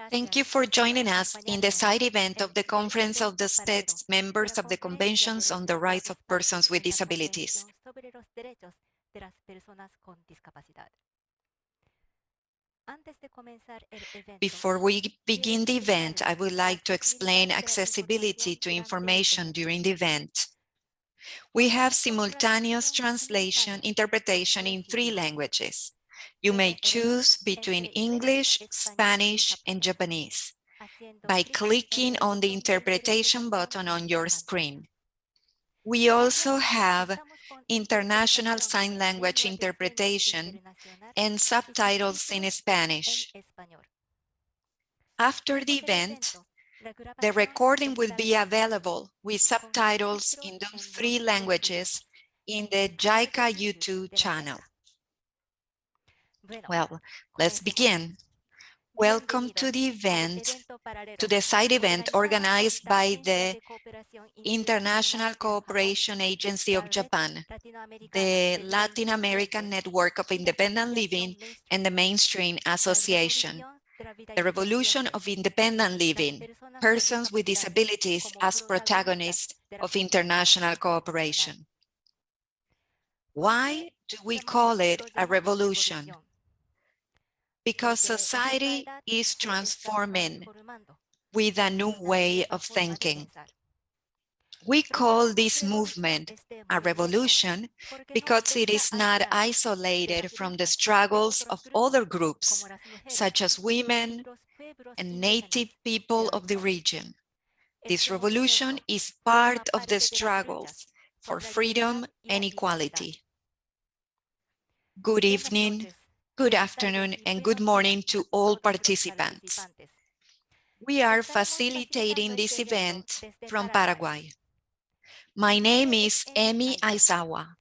Thank you for joining us in the side event of the Conference of the States Members of the Conventions on the Rights of Persons with Disabilities. Before we begin the event, I would like to explain accessibility to information during the event. We have simultaneous interpretation in 3 languages. You may choose between English, Spanish, and Japanese by clicking on the interpretation button on your screen. We also have international sign language interpretation and subtitles in Spanish. After the event, the recording will be available with subtitles in those 3 languages in the JICA YouTube channel. Well, let's begin. Welcome to the event, to the side event organized by the International Cooperation Agency of Japan, the Latin American Network of Independent Living, and the Mainstream Association. The Revolution of Independent Living, Persons with Disabilities as Protagonists of International Cooperation. Why do we call it a revolution? Because society is transforming with a new way of thinking. We call this movement a revolution because it is not isolated from the struggles of other groups, such as women and native people of the region. This revolution is part of the struggles for freedom and equality. Good evening, good afternoon, and good morning to all participants. We are facilitating this event from Paraguay. My name is Emi Aizawa.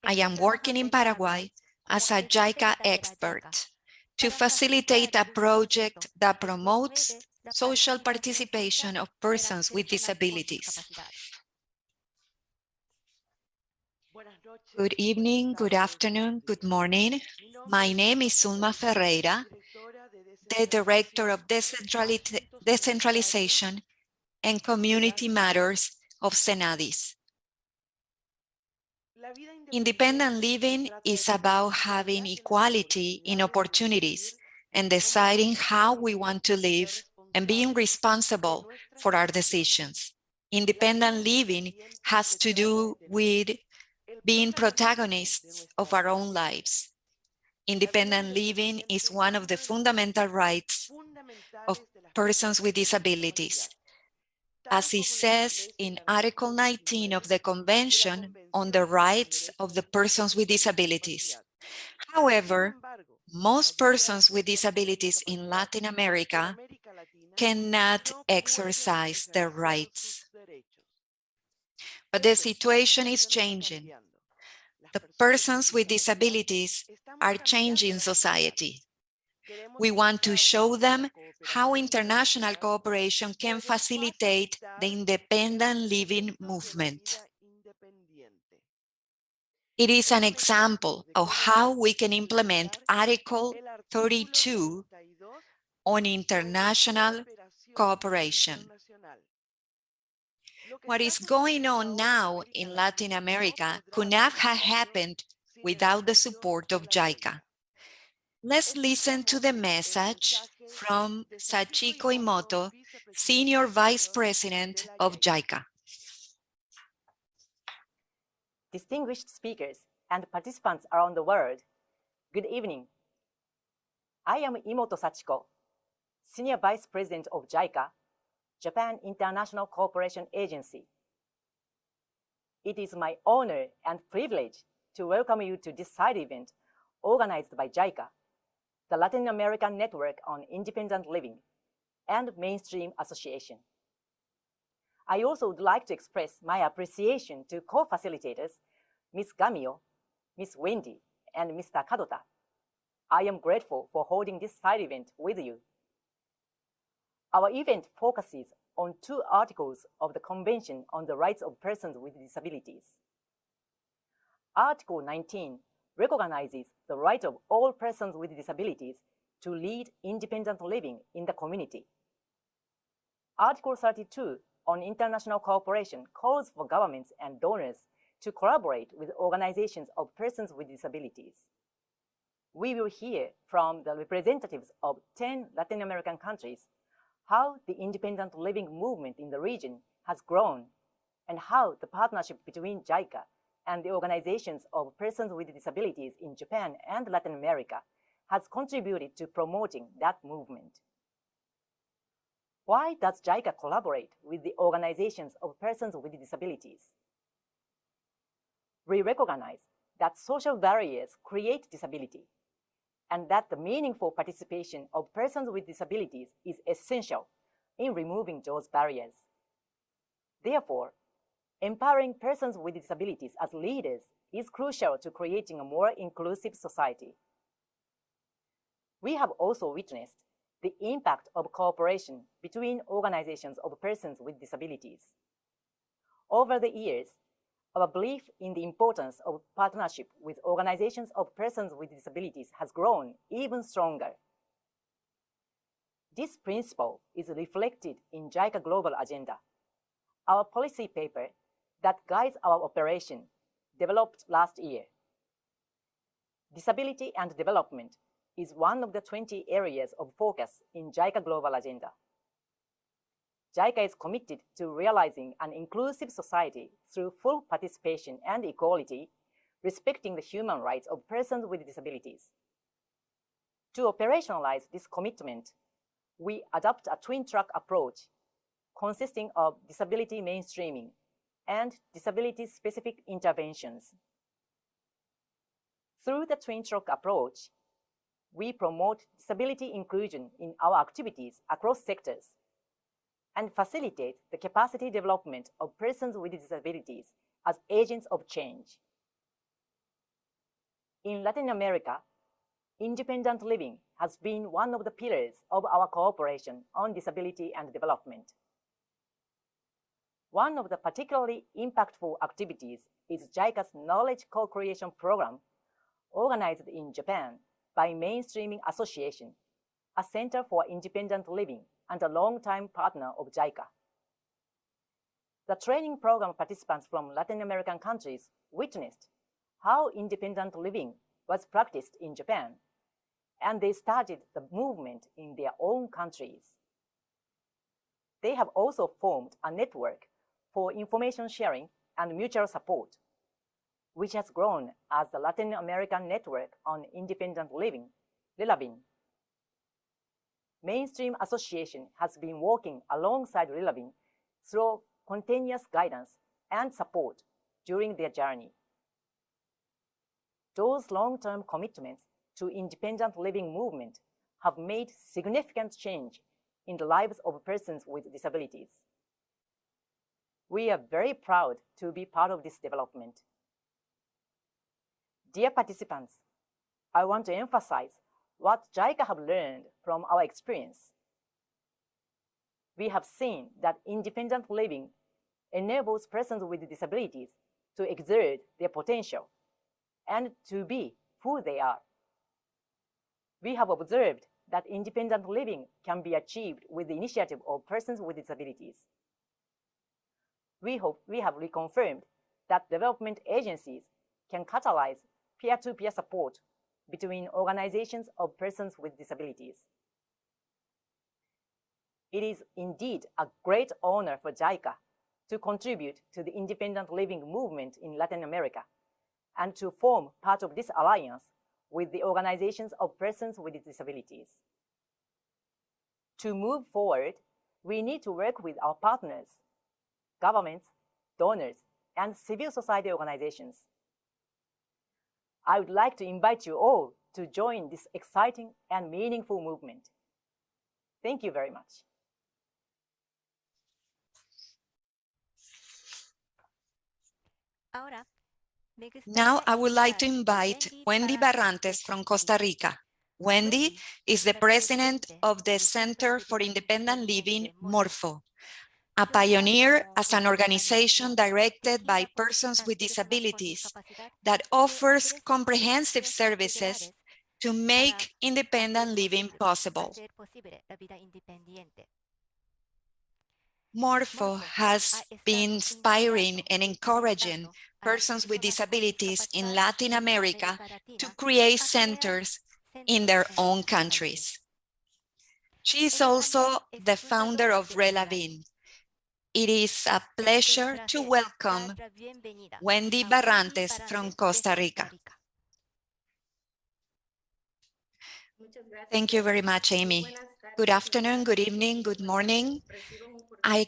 I am working in Paraguay as a JICA expert to facilitate a project that promotes social participation of persons with disabilities. Good evening, good afternoon, good morning. My name is Zulma Ferreira, the Director of Decentralization and Community Matters of CENADIS. Independent living is about having equality in opportunities and deciding how we want to live and being responsible for our decisions. Independent living has to do with being protagonists of our own lives. Independent living is one of the fundamental rights of persons with disabilities, as it says in Article 19 of the Convention on the Rights of the Persons with Disabilities. However, most persons with disabilities in Latin America cannot exercise their rights. But the situation is changing. The persons with disabilities are changing society. We want to show them how international cooperation can facilitate the independent living movement. It is an example of how we can implement Article 32 on international cooperation. What is going on now in Latin America could not have happened without the support of JICA. Let's listen to the message from Sachiko Imoto, Senior Vice President of JICA. Distinguished speakers and participants around the world, good evening. I am Imoto Sachiko, Senior Vice President of JICA, Japan International Cooperation Agency. It is my honor and privilege to welcome you to this side event organized by JICA, the Latin American Network on Independent Living, and Mainstream Association. I also would like to express my appreciation to co-facilitators, Ms. Gamio, Ms. Wendy, and Mr. Kadota. I am grateful for holding this side event with you. Our event focuses on 2 articles of the Convention on the Rights of Persons with Disabilities. Article 19 recognizes the right of all persons with disabilities to lead independent living in the community. Article 32 on international cooperation calls for governments and donors to collaborate with organizations of persons with disabilities. We will hear from the representatives of 10 Latin American countries how the independent living movement in the region has grown and how the partnership between JICA and the organizations of persons with disabilities in Japan and Latin America has contributed to promoting that movement. Why does JICA collaborate with the organizations of persons with disabilities? We recognize that social barriers create disability, and that the meaningful participation of persons with disabilities is essential in removing those barriers. Therefore, empowering persons with disabilities as leaders is crucial to creating a more inclusive society. We have also witnessed the impact of cooperation between organizations of persons with disabilities. Over the years, our belief in the importance of partnership with organizations of persons with disabilities has grown even stronger. This principle is reflected in JICA Global Agenda, our policy paper that guides our operation, developed last year. Disability and development is one of the 20 areas of focus in JICA Global Agenda. JICA is committed to realizing an inclusive society through full participation and equality, respecting the human rights of persons with disabilities. To operationalize this commitment, we adopt a twin-track approach consisting of disability mainstreaming and disability-specific interventions. Through the twin-track approach, we promote disability inclusion in our activities across sectors and facilitate the capacity development of persons with disabilities as agents of change. In Latin America, independent living has been one of the pillars of our cooperation on disability and development. One of the particularly impactful activities is JICA's Knowledge Co-Creation Program, organized in Japan by Mainstreaming Association, a center for independent living and a long-time partner of JICA. The training program participants from Latin American countries witnessed how independent living was practiced in Japan, and they started the movement in their own countries. They have also formed a network for information sharing and mutual support, which has grown as the Latin American Network on Independent Living, LILABIN. Mainstream Association has been working alongside LILABIN through continuous guidance and support during their journey. Those long-term commitments to independent living movement have made significant change in the lives of persons with disabilities. We are very proud to be part of this development. Dear participants, I want to emphasize what JICA have learned from our experience. We have seen that independent living enables persons with disabilities to exert their potential and to be who they are. We have observed that independent living can be achieved with the initiative of persons with disabilities. We hope we have reconfirmed that development agencies can catalyze peer-to-peer support between organizations of persons with disabilities. It is indeed a great honor for JICA to contribute to the independent living movement in Latin America and to form part of this alliance with the organizations of persons with disabilities. To move forward, we need to work with our partners, governments, donors, and civil society organizations. I would like to invite you all to join this exciting and meaningful movement. Thank you very much. Now I would like to invite Wendy Barrantes from Costa Rica. Wendy is the president of the Center for Independent Living, Morpho, a pioneer as an organization directed by persons with disabilities that offers comprehensive services to make independent living possible. Morpho has been inspiring and encouraging persons with disabilities in Latin America to create centers in their own countries. She is also the founder of Relavin. It is a pleasure to welcome Wendy Barrantes from Costa Rica. Thank you very much, Amy. Good afternoon, good evening, good morning. I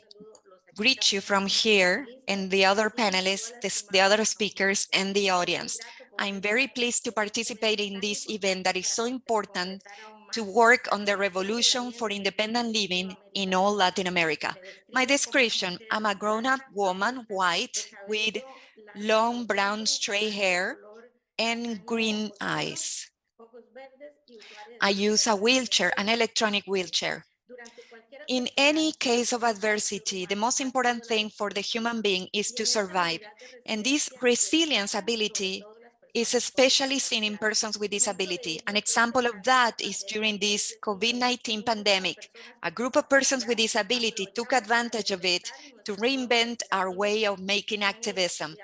greet you from here and the other panelists, the other speakers, and the audience. I'm very pleased to participate in this event that is so important to work on the revolution for independent living in all Latin America. My description, I'm a grown-up woman, white, with long brown straight hair and green eyes. I use a wheelchair, an electronic wheelchair. In any case of adversity, the most important thing for the human being is to survive. And this resilience ability is especially seen in persons with disability. An example of that is during this COVID-19 pandemic. A group of persons with disability took advantage of it to reinvent our way of making activism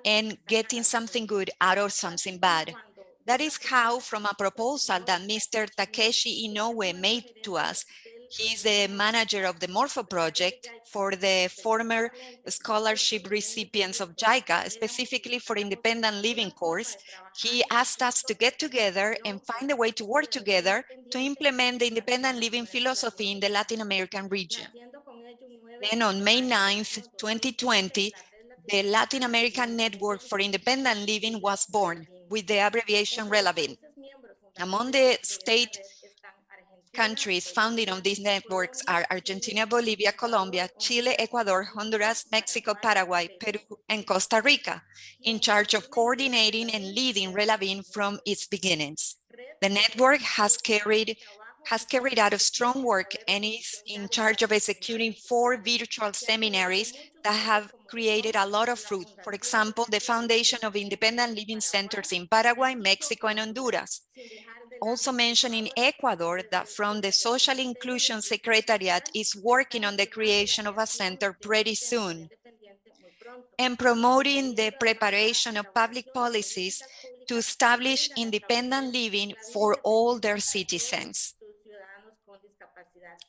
and getting something good out of something bad. That is how, from a proposal that Mr. Takeshi Inoue made to us, he's the manager of the Morpho project for the former scholarship recipients of JICA, specifically for independent living course. He asked us to get together and find a way to work together to implement the independent living philosophy in the Latin American region. Then on May 9th, 2020, the Latin American Network for Independent Living was born with the abbreviation Relavin. Among the state countries founded on these networks are Argentina, Bolivia, Colombia, Chile, Ecuador, Honduras, Mexico, Paraguay, Peru, and Costa Rica, in charge of coordinating and leading Relavin from its beginnings. The network has carried out a strong work and is in charge of executing 4 virtual seminaries that have created a lot of fruit. For example, the foundation of independent living centers in Paraguay, Mexico, and Honduras. Also mentioned in Ecuador that from the Social Inclusion Secretariat is working on the creation of a center pretty soon, and promoting the preparation of public policies to establish independent living for all their citizens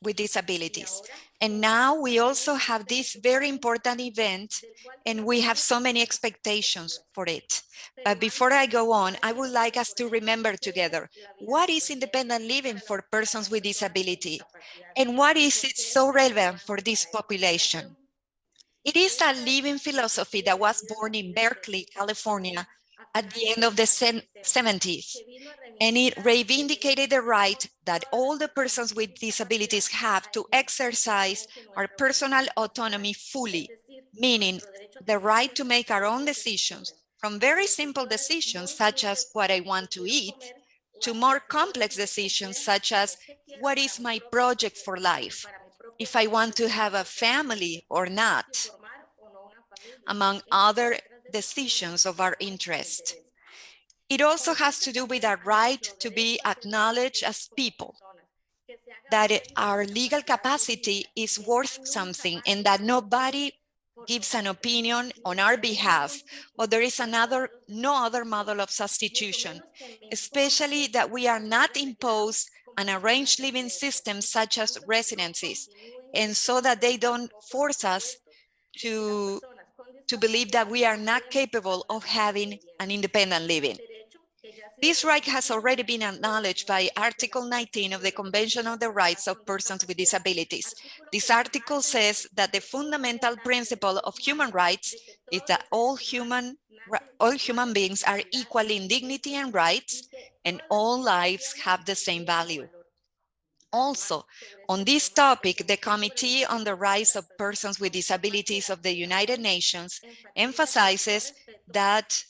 with disabilities. And now we also have this very important event, and we have so many expectations for it. But before I go on, I would like us to remember together, what is independent living for persons with disability? And what is it so relevant for this population? It is a living philosophy that was born in Berkeley, California, at the end of the 70s. And it reivindicated the right that all the persons with disabilities have to exercise our personal autonomy fully, meaning the right to make our own decisions, from very simple decisions such as what I want to eat, to more complex decisions such as what is my project for life, if I want to have a family or not, among other decisions of our interest. It also has to do with our right to be acknowledged as people, that our legal capacity is worth something and that nobody gives an opinion on our behalf, or there is no other model of substitution, especially that we are not imposed an arranged living system such as residencies, and so that they don't force us to believe that we are not capable of having an independent living. This right has already been acknowledged by Article 19 of the Convention on the Rights of Persons with Disabilities. This article says that the fundamental principle of human rights is that all human beings are equal in dignity and rights, and all lives have the same value. Also, on this topic, the Committee on the Rights of Persons with Disabilities of the United Nations emphasizes that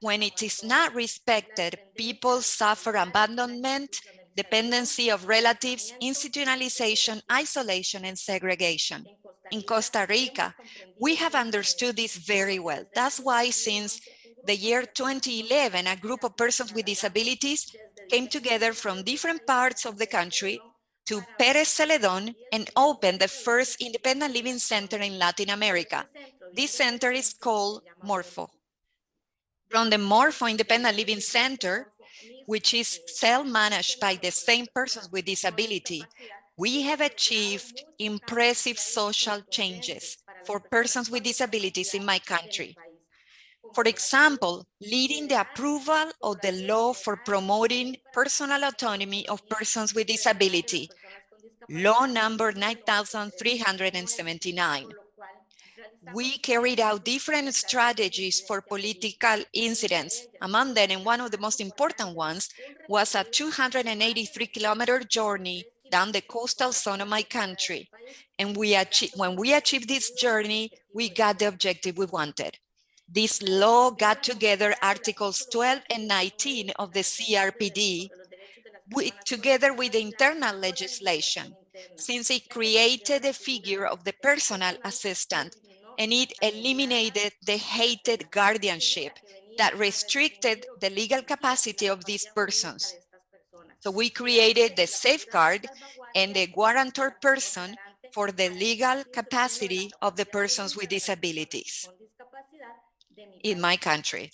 when it is not respected, people suffer abandonment, dependency of relatives, institutionalization, isolation, and segregation. In Costa Rica, we have understood this very well. That's why since the year 2011, a group of persons with disabilities came together from different parts of the country to Pérez Celedón and opened the first independent living center in Latin America. This center is called Morpho. From the Morpho Independent Living Center, which is self-managed by the same persons with disability, we have achieved impressive social changes for persons with disabilities in my country. For example, leading the approval of the law for promoting personal autonomy of persons with disability, law number 9379. We carried out different strategies for political incidents. Among them, and one of the most important ones, was a 283-kilometer journey down the coastal zone of my country. And when we achieved this journey, we got the objective we wanted. This law got together Articles 12 and 19 of the CRPD, together with the internal legislation, since it created the figure of the personal assistant, and it eliminated the hated guardianship that restricted the legal capacity of these persons. So we created the safeguard and the guarantor person for the legal capacity of the persons with disabilities in my country.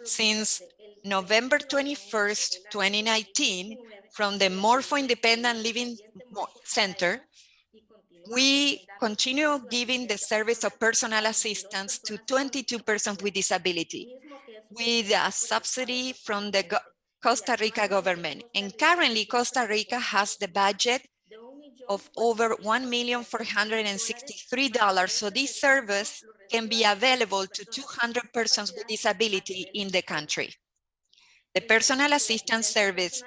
Since November 21st, 2019, from the Morpho Independent Living Center, we continue giving the service of personal assistance to 22 persons with disability, with a subsidy from the Costa Rica government. And currently, Costa Rica has the budget of over $1,463,000. So this service can be available to 200 persons with disability in the country. The personal assistance service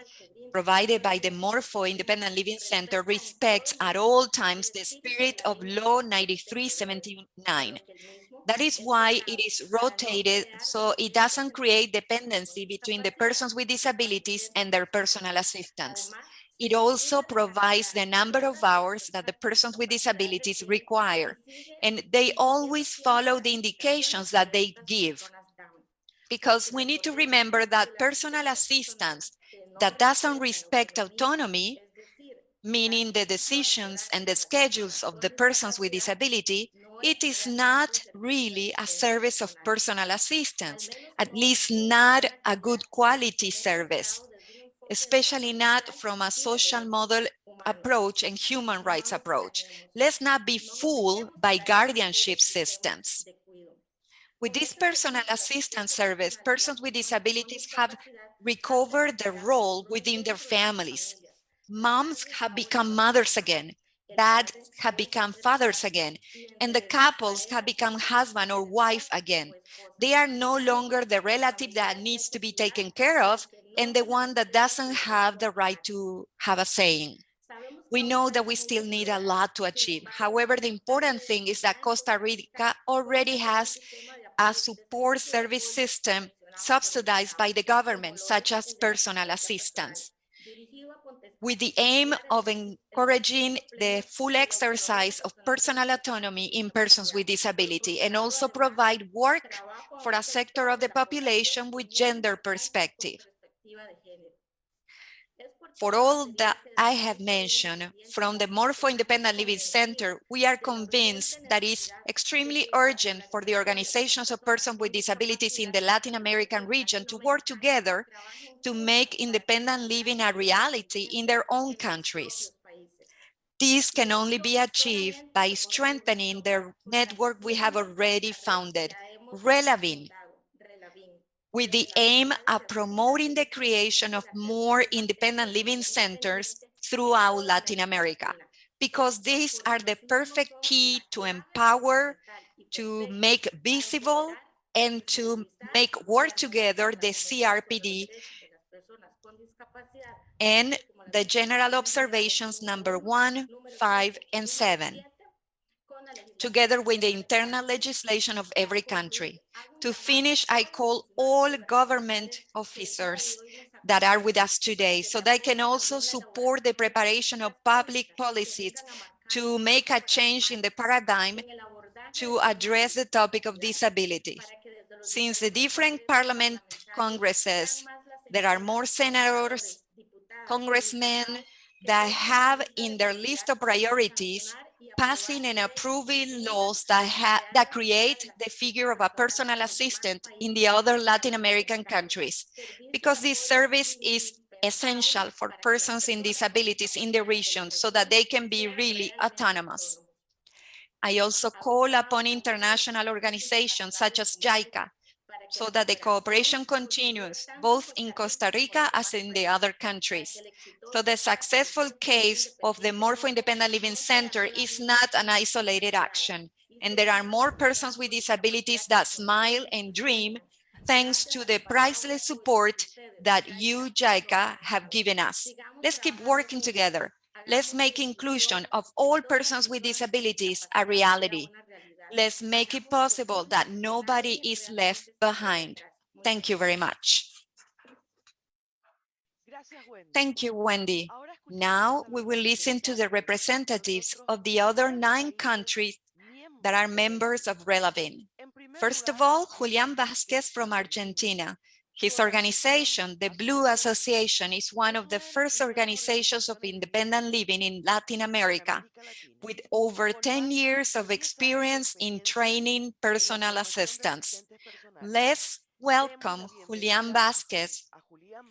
provided by the Morpho Independent Living Center respects at all times the spirit of Law 9379. That is why it is rotated so it doesn't create dependency between the persons with disabilities and their personal assistants. It also provides the number of hours that the persons with disabilities require, and they always follow the indications that they give. Because we need to remember that personal assistance that doesn't respect autonomy, meaning the decisions and the schedules of the persons with disability, it is not really a service of personal assistance, at least not a good quality service, especially not from a social model approach and human rights approach. Let's not be fooled by guardianship systems. With this personal assistance service, persons with disabilities have recovered their role within their families. Moms have become mothers again, dads have become fathers again, and the couples have become husband or wife again. They are no longer the relative that needs to be taken care of and the one that doesn't have the right to have a saying. We know that we still need a lot to achieve. However, the important thing is that Costa Rica already has a support service system subsidized by the government, such as personal assistance, with the aim of encouraging the full exercise of personal autonomy in persons with disability, and also provide work for a sector of the population with gender perspective. For all that I have mentioned, from the Morpho Independent Living Center, we are convinced that it's extremely urgent for the organizations of persons with disabilities in the Latin American region to work together to make independent living a reality in their own countries. This can only be achieved by strengthening the network we have already founded, Relavin, with the aim of promoting the creation of more independent living centers throughout Latin America, because these are the perfect key to empower, to make visible, and to make work together the CRPD and the General Observations number 1, 5, and 7, together with the internal legislation of every country. To finish, I call all government officers that are with us today so they can also support the preparation of public policies to make a change in the paradigm to address the topic of disability. Since the different parliament congresses, there are more senators, congressmen that have in their list of priorities passing and approving laws that create the figure of a personal assistant in the other Latin American countries, because this service is essential for persons in disabilities in the region so that they can be really autonomous. I also call upon international organizations such as JICA so that the cooperation continues both in Costa Rica as in the other countries. So the successful case of the Morpho Independent Living Center is not an isolated action, and there are more persons with disabilities that smile and dream thanks to the priceless support that you, JICA, have given us. Let's keep working together. Let's make inclusion of all persons with disabilities a reality. Let's make it possible that nobody is left behind. Thank you very much. Thank you, Wendy. Now we will listen to the representatives of the other 9 countries that are members of Relevin. First of all, Julián Vázquez from Argentina. His organization, the Blue Association, is one of the first organizations of independent living in Latin America, with over 10 years of experience in training personal assistants. Let's welcome Julián Vázquez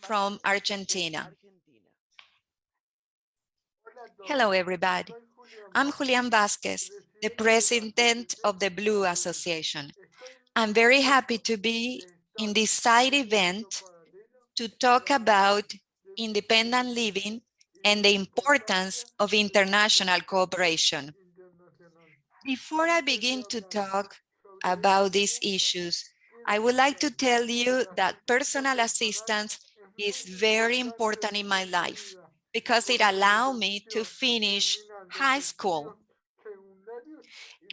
from Argentina. Hello, everybody. I'm Julián Vázquez, the president of the Blue Association. I'm very happy to be in this side event to talk about independent living and the importance of international cooperation. Before I begin to talk about these issues, I would like to tell you that personal assistance is very important in my life because it allowed me to finish high school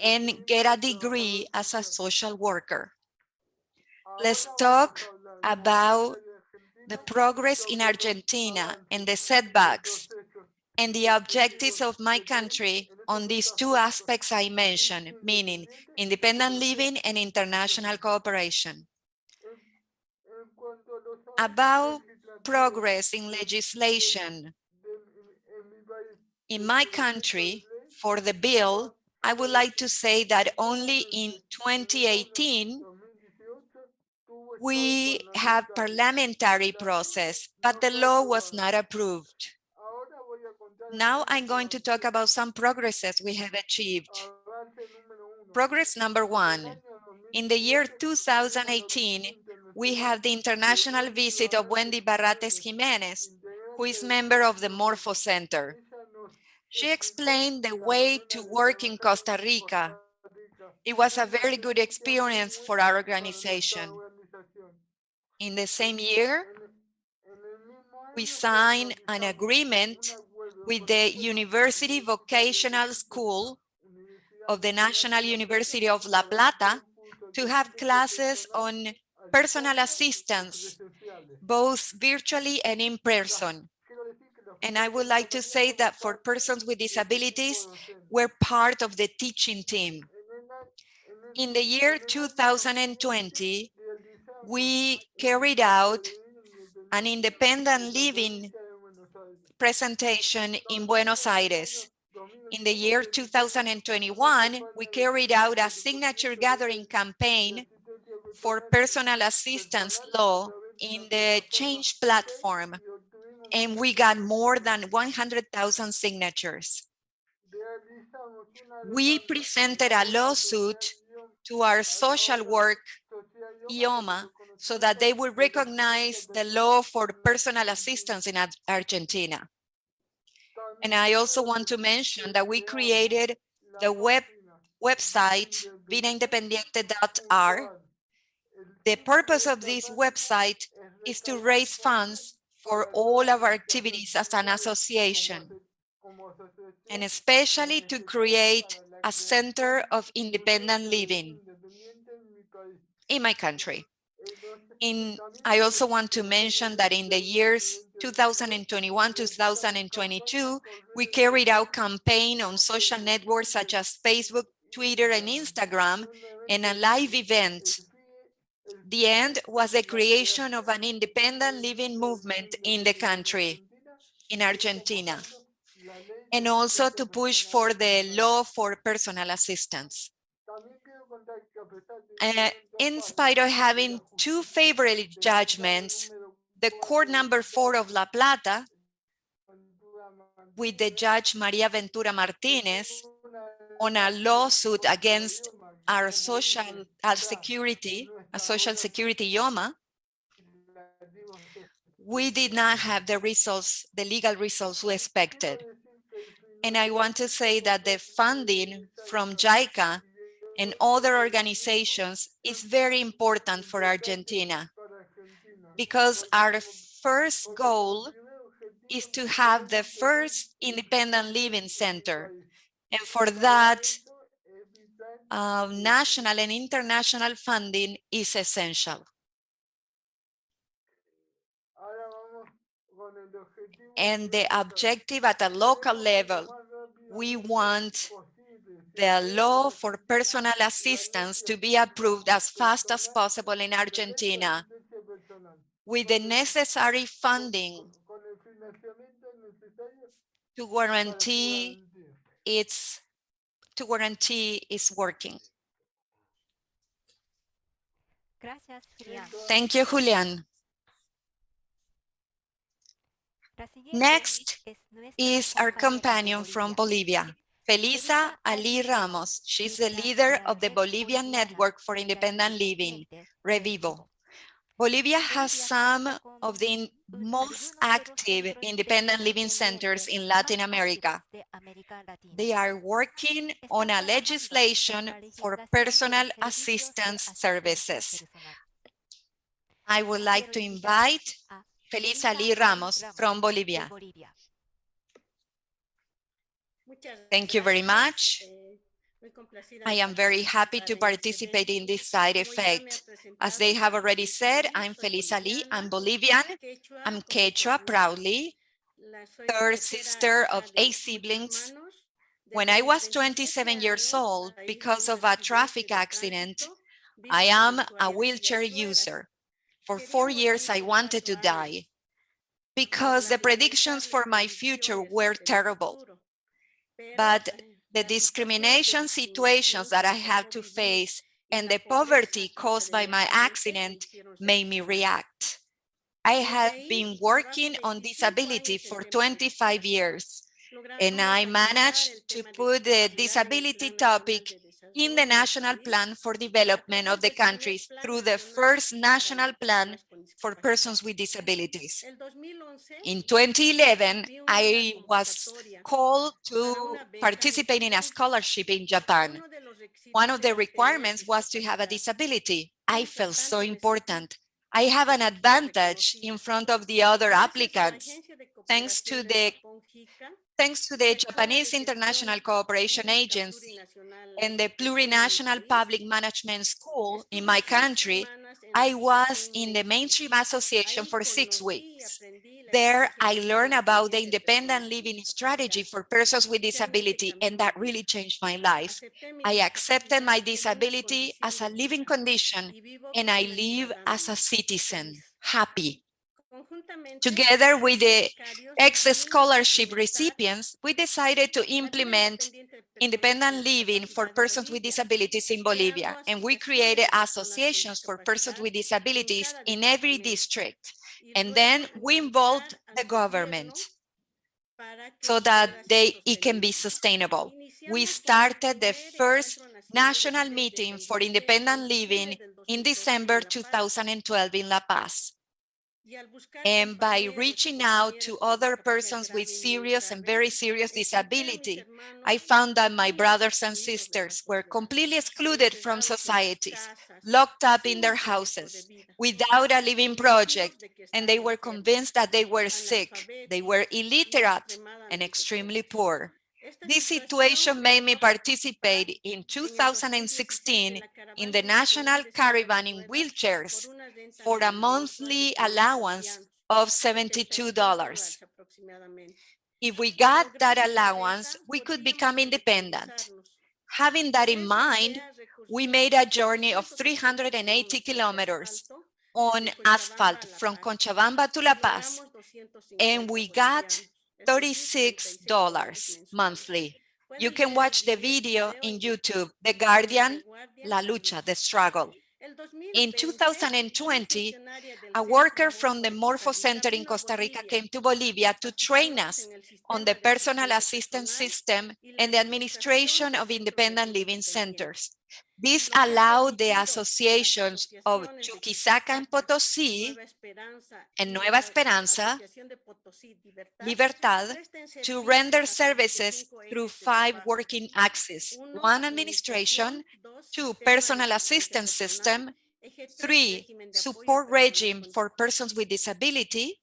and get a degree as a social worker. Let's talk about the progress in Argentina and the setbacks and the objectives of my country on these 2 aspects I mentioned, meaning independent living and international cooperation. About progress in legislation in my country for the bill, I would like to say that only in 2018, we have parliamentary process, but the law was not approved. Now I'm going to talk about some progresses we have achieved. Progress number 1, in the year 2018, we have the international visit of Wendy Barrates Jimenez, who is member of the Morpho Center. She explained the way to work in Costa Rica. It was a very good experience for our organization. In the same year, we signed an agreement with the University Vocational School of the National University of La Plata to have classes on personal assistance, both virtually and in person. And I would like to say that for persons with disabilities, we're part of the teaching team. In the year 2020, we carried out an independent living presentation in Buenos Aires. In the year 2021, we carried out a signature gathering campaign for personal assistance law in the Change platform, and we got more than 100,000 signatures. We presented a lawsuit to our social work, IOMA, so that they would recognize the law for personal assistance in Argentina. And I also want to mention that we created the website vidaindependiente.ar. The purpose of this website is to raise funds for all of our activities as an association, and especially to create a center of independent living in my country. I also want to mention that in the years 2021-2022, we carried out campaign on social networks such as Facebook, Twitter, and Instagram, and a live event The end was the creation of an independent living movement in the country, in Argentina, and also to push for the law for personal assistance. In spite of having two favorable judgments, the court number 4 of La Plata, with the judge Maria Ventura Martinez, on a lawsuit against our social security, IOMA, we did not have the results, the legal results we expected. And I want to say that the funding from JICA and other organizations is very important for Argentina, because our first goal is to have the first independent living center. And for that, national and international funding is essential. And the objective at a local level, we want the law for personal assistance to be approved as fast as possible in Argentina, with the necessary funding to guarantee it's working. Gracias, Julián. Thank you, Julián. Next is our companion from Bolivia, Felisa Ali Ramos. She's the leader of the Bolivian Network for Independent Living, Revivo. Bolivia has some of the most active independent living centers in Latin America. They are working on a legislation for personal assistance services. I would like to invite Felisa Ali Ramos from Bolivia. Thank you very much. I am very happy to participate in this side effect. As they have already said, I'm Felisa Ali, I'm Bolivian, I'm Quechua proudly, third sister of 8 siblings. When I was 27 years old, because of a traffic accident, I am a wheelchair user. For 4 years, I wanted to die because the predictions for my future were terrible. But the discrimination situations that I had to face and the poverty caused by my accident made me react. I have been working on disability for 25 years, and I managed to put the disability topic in the National Plan for Development of the country through the first National Plan for Persons with Disabilities. In 2011, I was called to participate in a scholarship in Japan. One of the requirements was to have a disability. I felt so important. I have an advantage in front of the other applicants, thanks to the Japanese International Cooperation Agency and the Plurinational Public Management School in my country. I was in the Mainstream Association for 6 weeks. There, I learned about the independent living strategy for persons with disability, and that really changed my life. I accepted my disability as a living condition, and I live as a citizen, happy. Together with the ex-scholarship recipients, we decided to implement independent living for persons with disabilities in Bolivia, and we created associations for persons with disabilities in every district. And then we involved the government so that it can be sustainable. We started the first national meeting for independent living in December 2012 in La Paz. And by reaching out to other persons with serious and very serious disability, I found that my brothers and sisters were completely excluded from societies, locked up in their houses, without a living project, and they were convinced that they were sick, they were illiterate, and extremely poor. This situation made me participate in 2016 in the National Caravan in wheelchairs for a monthly allowance of $72. If we got that allowance, we could become independent. Having that in mind, We made a journey of 380 kilometers on asphalt from Cochabamba to La Paz, and we got $36 monthly. You can watch the video in YouTube, The Guardian, La Lucha, The Struggle. In 2020, a worker from the Morpho Center in Costa Rica came to Bolivia to train us on the personal assistance system and the administration of independent living centers. This allowed the associations of Chuquisaca and Potosí and Nueva Esperanza, Libertad, to render services through 5 working axes: 1, administration; 2, personal assistance system; 3, support regime for persons with disability;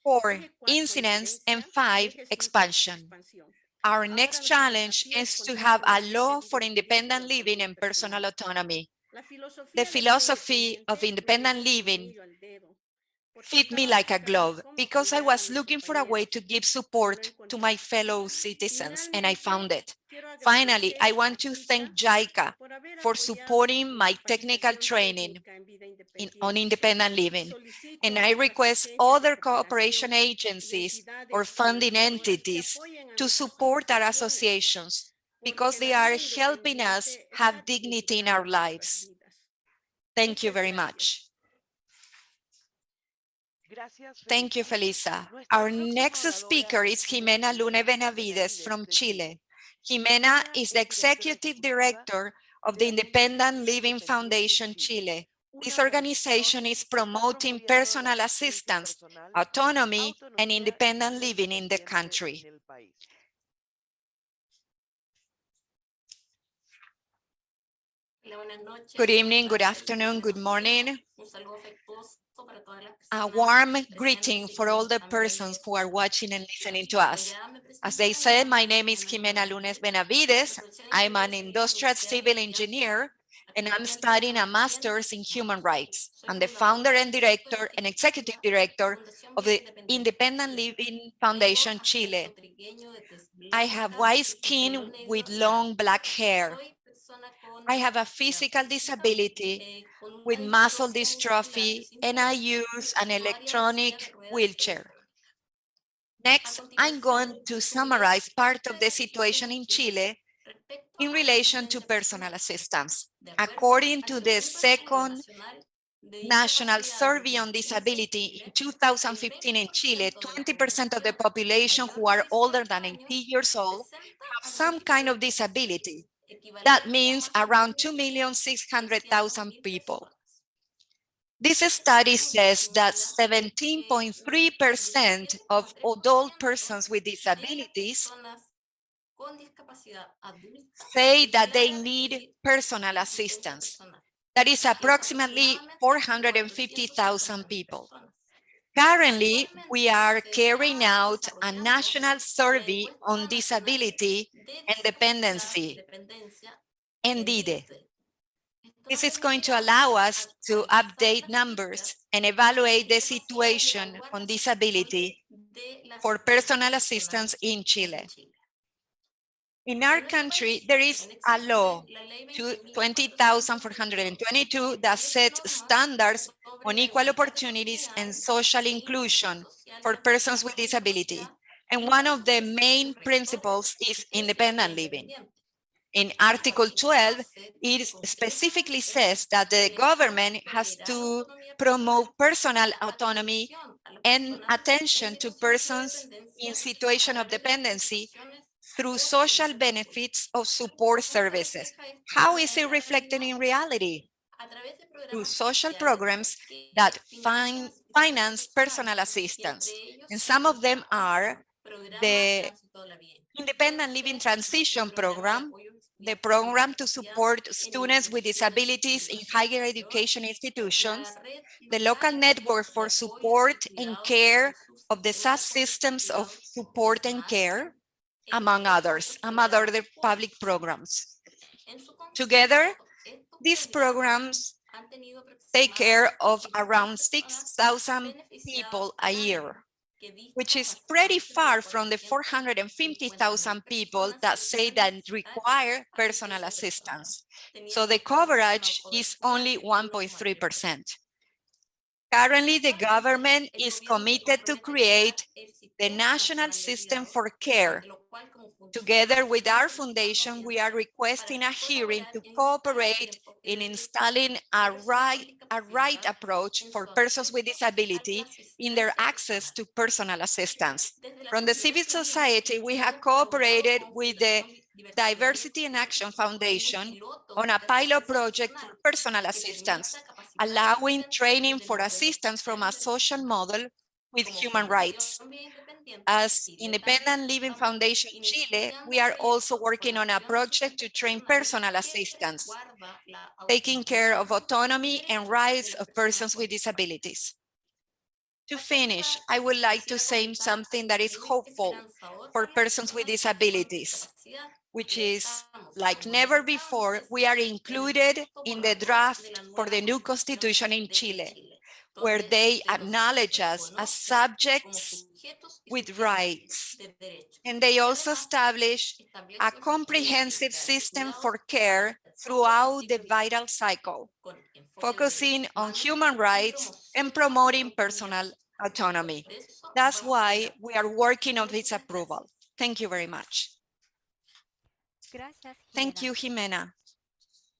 4, incidence; and 5, expansion. Our next challenge is to have a law for independent living and personal autonomy. The philosophy of independent living fit me like a glove because I was looking for a way to give support to my fellow citizens, and I found it. Finally, I want to thank JICA for supporting my technical training on independent living. And I request other cooperation agencies or funding entities to support our associations because they are helping us have dignity in our lives. Thank you very much. Thank you, Felisa. Our next speaker is Jimena Luna Benavides from Chile. Jimena is the Executive Director of the Independent Living Foundation Chile. This organization is promoting personal assistance, autonomy, and independent living in the country. Good evening, good afternoon, good morning. A warm greeting for all the persons who are watching and listening to us. As they said, my name is Jimena Lunes Benavides. I'm an industrial civil engineer, and I'm studying a master's in human rights. I'm the founder and director and executive director of the Independent Living Foundation Chile. I have white skin with long black hair. I have a physical disability with muscle dystrophy, and I use an electronic wheelchair. Next, I'm going to summarize part of the situation in Chile in relation to personal assistance. According to the second National Survey on Disability in 2015 in Chile, 20% of the population who are older than 80 years old have some kind of disability. That means around 2,600,000 people. This study says that 17.3% of adult persons with disabilities say that they need personal assistance. That is approximately 450,000 people. Currently, we are carrying out a national survey on disability and dependency, NDIDE. This is going to allow us to update numbers and evaluate the situation on disability for personal assistance in Chile. In our country, there is a law, 20,422, that sets standards on equal opportunities and social inclusion for persons with disability. And one of the main principles is independent living. In Article 12, it specifically says that the government has to promote personal autonomy and attention to persons in situation of dependency through social benefits of support services. How is it reflected in reality? Through social programs that finance personal assistance. And some of them are the Independent Living Transition Program, the program to support students with disabilities in higher education institutions, the local network for support and care of the subsystems of support and care, among others, among other public programs. Together, these programs take care of around 6,000 people a year. which is pretty far from the 450,000 people that say that require personal assistance. So the coverage is only 1.3%. Currently, the government is committed to create the National System for Care. Together with our foundation, we are requesting a hearing to cooperate in installing a right approach for persons with disability in their access to personal assistance. From the civil society, we have cooperated with the Diversity in Action Foundation on a pilot project for personal assistance, allowing training for assistance from a social model with human rights. As Independent Living Foundation Chile, we are also working on a project to train personal assistants, taking care of autonomy and rights of persons with disabilities. To finish, I would like to say something that is hopeful for persons with disabilities, which is, like never before, we are included in the draft for the new constitution in Chile, where they acknowledge us as subjects with rights. And they also establish a comprehensive system for care throughout the vital cycle, focusing on human rights and promoting personal autonomy. That's why we are working on its approval. Thank you very much. Gracias, Thank Jimena. you, Jimena.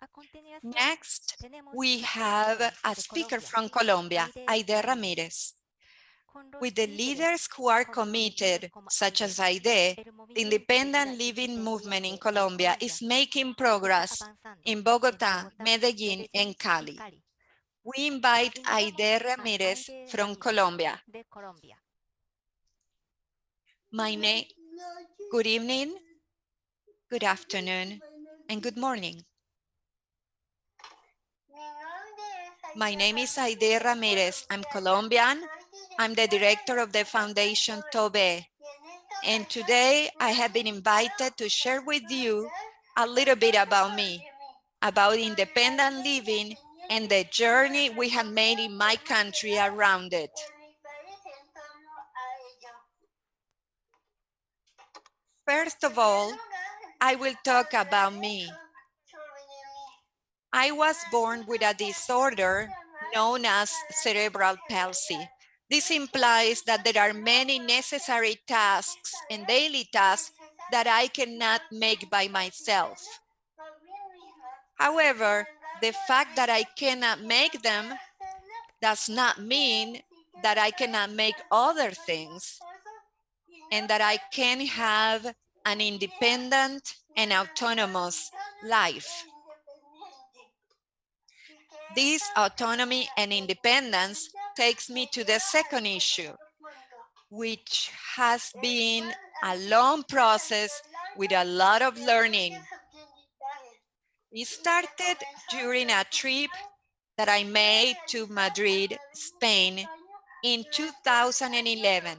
A continuación, Next, tenemos we una have speaker a de speaker Colombia, from Colombia, Aide Aide Ramírez. Ramirez. Con los With the leaders who are committed, such as Aide, the independent living movement in Colombia is making progress in Bogota, Medellin, and Cali. We invite Aide Ramirez from Colombia. de Colombia. Good evening, good afternoon, and good morning. My name is Aide Ramirez. I'm Colombian. I'm the director of the Foundation Tobe. And today I have been invited to share with you a little bit about me, about independent living and the journey we have made in my country around it. First of all, I will talk about me. I was born with a disorder known as cerebral palsy. This implies that there are many necessary tasks and daily tasks that I cannot make by myself. However, the fact that I cannot make them does not mean that I cannot make other things and that I can have an independent and autonomous life. This autonomy and independence takes me to the second issue, which has been a long process with a lot of learning. It started during a trip that I made to Madrid, Spain in 2011.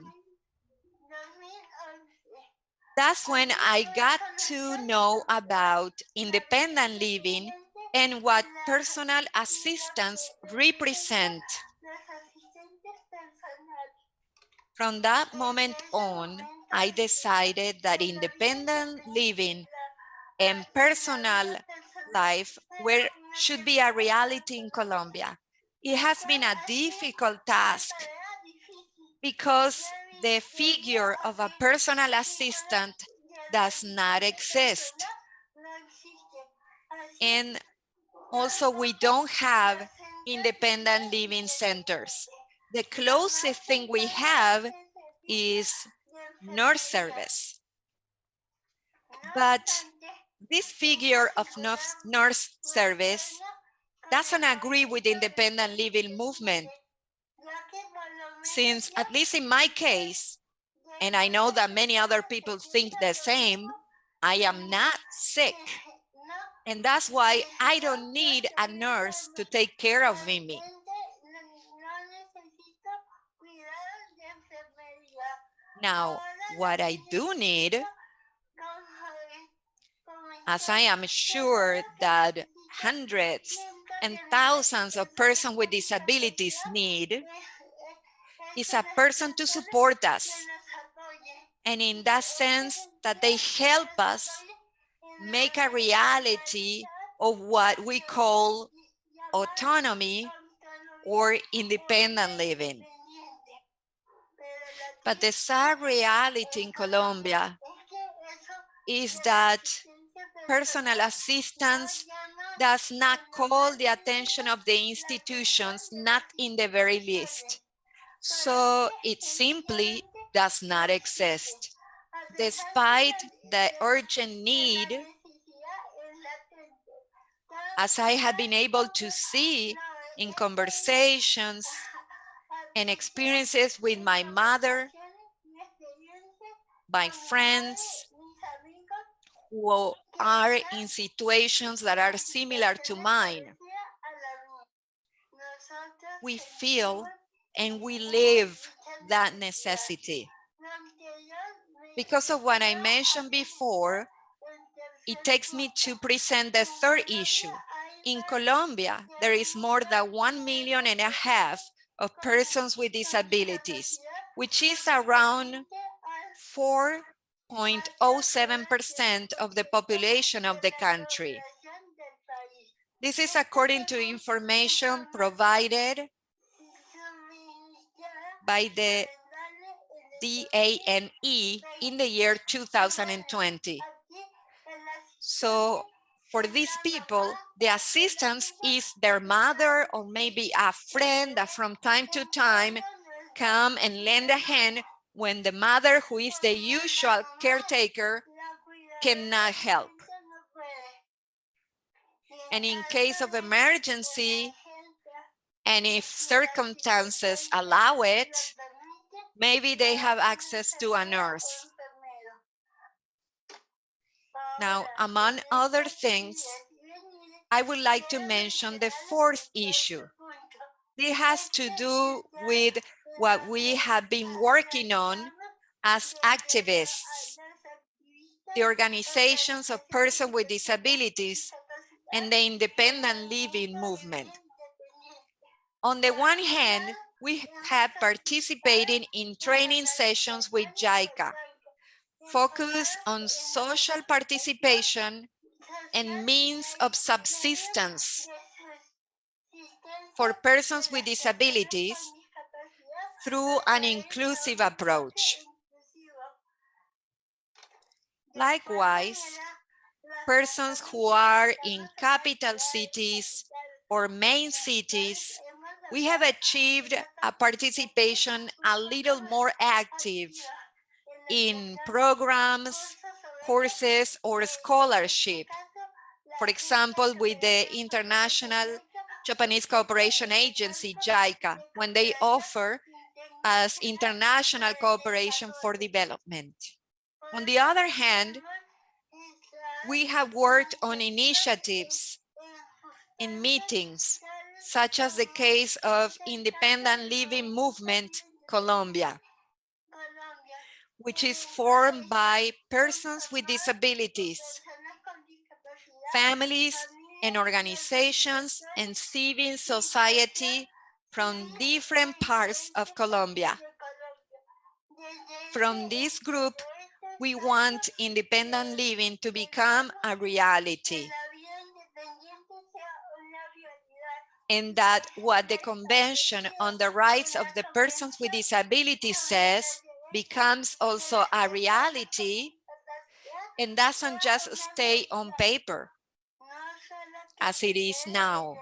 That's when I got to know about independent living and what personal assistants represent. From that moment on, I decided that independent living and personal life should be a reality in Colombia. It has been a difficult task because the figure of a personal assistant does not exist. And also, we don't have independent living centers. The closest thing we have is nurse service. But this figure of nurse service doesn't agree with the independent living movement, since, at least in my case, and I know that many other people think the same, I am not sick. And that's why I don't need a nurse to take care of me. Now, what I do need, as I am sure that hundreds and thousands of persons with disabilities need, is a person to support us. And in that sense, that they help us make a reality of what we call autonomy or independent living. But the sad reality in Colombia is that personal assistance does not call the attention of the institutions, not in the very least. So it simply does not exist, despite the urgent need, as I have been able to see in conversations and experiences with my mother, my friends who are in situations that are similar to mine. We feel and we live that necessity. Because of what I mentioned before, it takes me to present the third issue. In Colombia, there is more than 1.5 million of persons with disabilities, which is around 4.07% of the population of the country. This is according to information provided by the DANE in the year 2020. So for these people, the assistance is their mother or maybe a friend that from time to time come and lend a hand when the mother, who is the usual caretaker, cannot help. And in case of emergency, and if circumstances allow it, maybe they have access to a nurse. Now, among other things, I would like to mention the fourth issue. It has to do with what we have been working on as activists, the organizations of persons with disabilities, and the independent living movement. On the one hand, we have participated in training sessions with JICA, focused on social participation and means of subsistence for persons with disabilities through an inclusive approach. Likewise, persons who are in capital cities or main cities, we have achieved a participation a little more active in programs, courses, or scholarship. For example, with the International Japanese Cooperation Agency, JICA, when they offer us international cooperation for development. On the other hand, we have worked on initiatives in meetings, such as the case of Independent Living Movement Colombia, which is formed by persons with disabilities, families and organizations, and civil society from different parts of Colombia. From this group, we want independent living to become a reality. And that what the Convention on the Rights of the Persons with Disabilities says becomes also a reality and doesn't just stay on paper as it is now.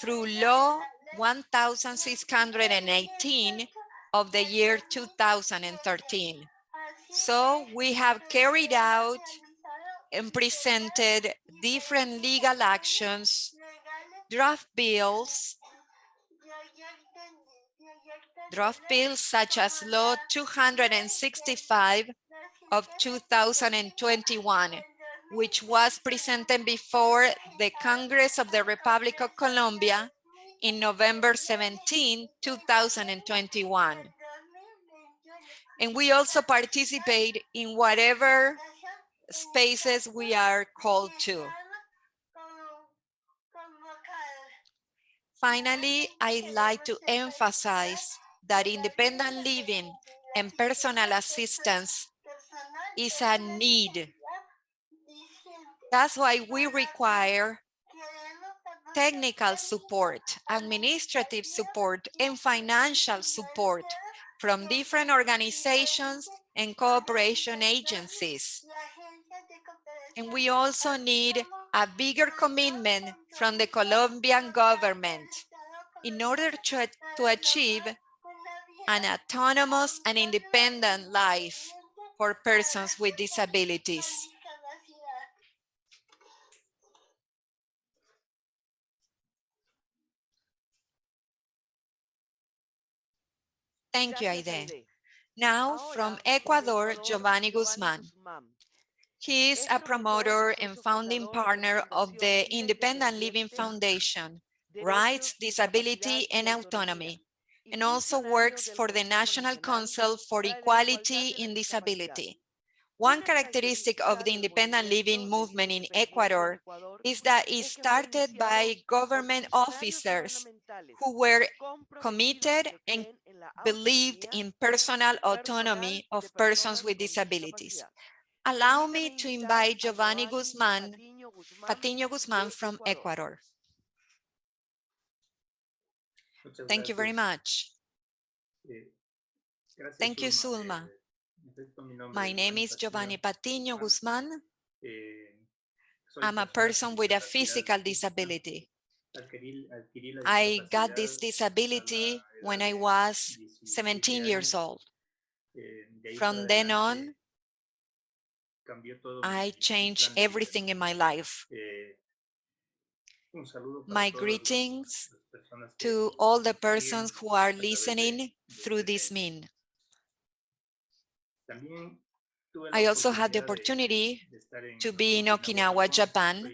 Through Law 1618 of the year 2013. So we have carried out and presented different legal actions, draft bills such as Law 265 of 2021, which was presented before the Congress of the Republic of Colombia in November 17, 2021. And we also participate in whatever spaces we are called to. Finally, I'd like to emphasize that independent living and personal assistance is a need. That's why we require technical support, administrative support, and financial support from different organizations and cooperation agencies. And we also need a bigger commitment from the Colombian government in order to achieve an autonomous and independent life for persons with disabilities. Thank you, Aide. Now from Ecuador, Giovanni Guzman. He is a promoter and founding partner of the Independent Living Foundation, Rights, Disability, and Autonomy, and also works for the National Council for Equality in Disability. One characteristic of the independent living movement in Ecuador is that it started by government officers who were committed and believed in personal autonomy of persons with disabilities. Allow me to invite Giovanni Guzman, Patiño Guzman from Ecuador. Thank you very much. Thank you, Zulma. My name is Giovanni Patiño Guzman. I'm a person with a physical disability. I got this disability when I was 17 years old. From then on, I changed everything in my life. My greetings to all the persons who are listening through this mean. I also had the opportunity to be in Okinawa, Japan.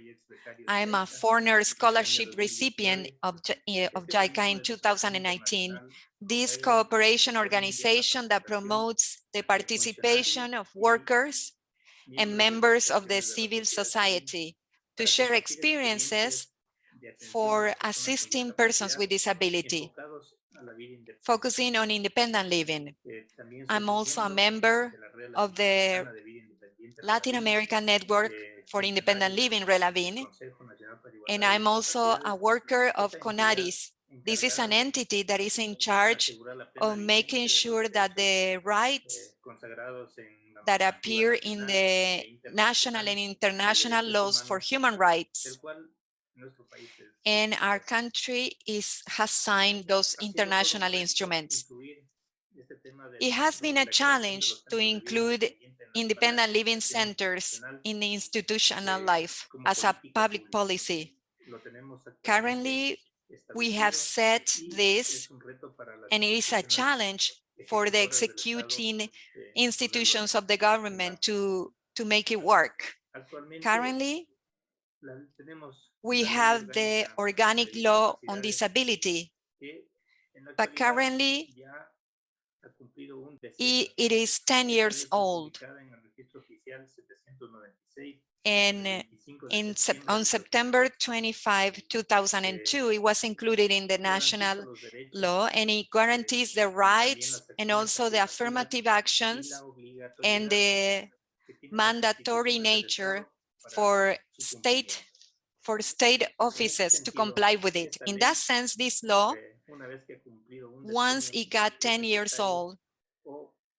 I'm a foreigner scholarship recipient of JICA in 2019. This cooperation organization that promotes the participation of workers and members of the civil society to share experiences for assisting persons with disability, focusing on independent living. I'm also a member of the Latin American Network for Independent Living, RELAVIN, and I'm also a worker of CONADIS. This is an entity that is in charge of making sure that the rights that appear in the national and international laws for human rights, and our country has signed those international instruments. It has been a challenge to include independent living centers in the institutional life as a public policy. Currently, we have set this, and it is a challenge for the executing institutions of the government to make it work. Currently, we have the organic law on disability, but currently it is 10 years old. And on September 25, 2002, it was included in the national law, and it guarantees the rights and also the affirmative actions and the mandatory nature for state offices to comply with it. In that sense, this law, once it got 10 years old,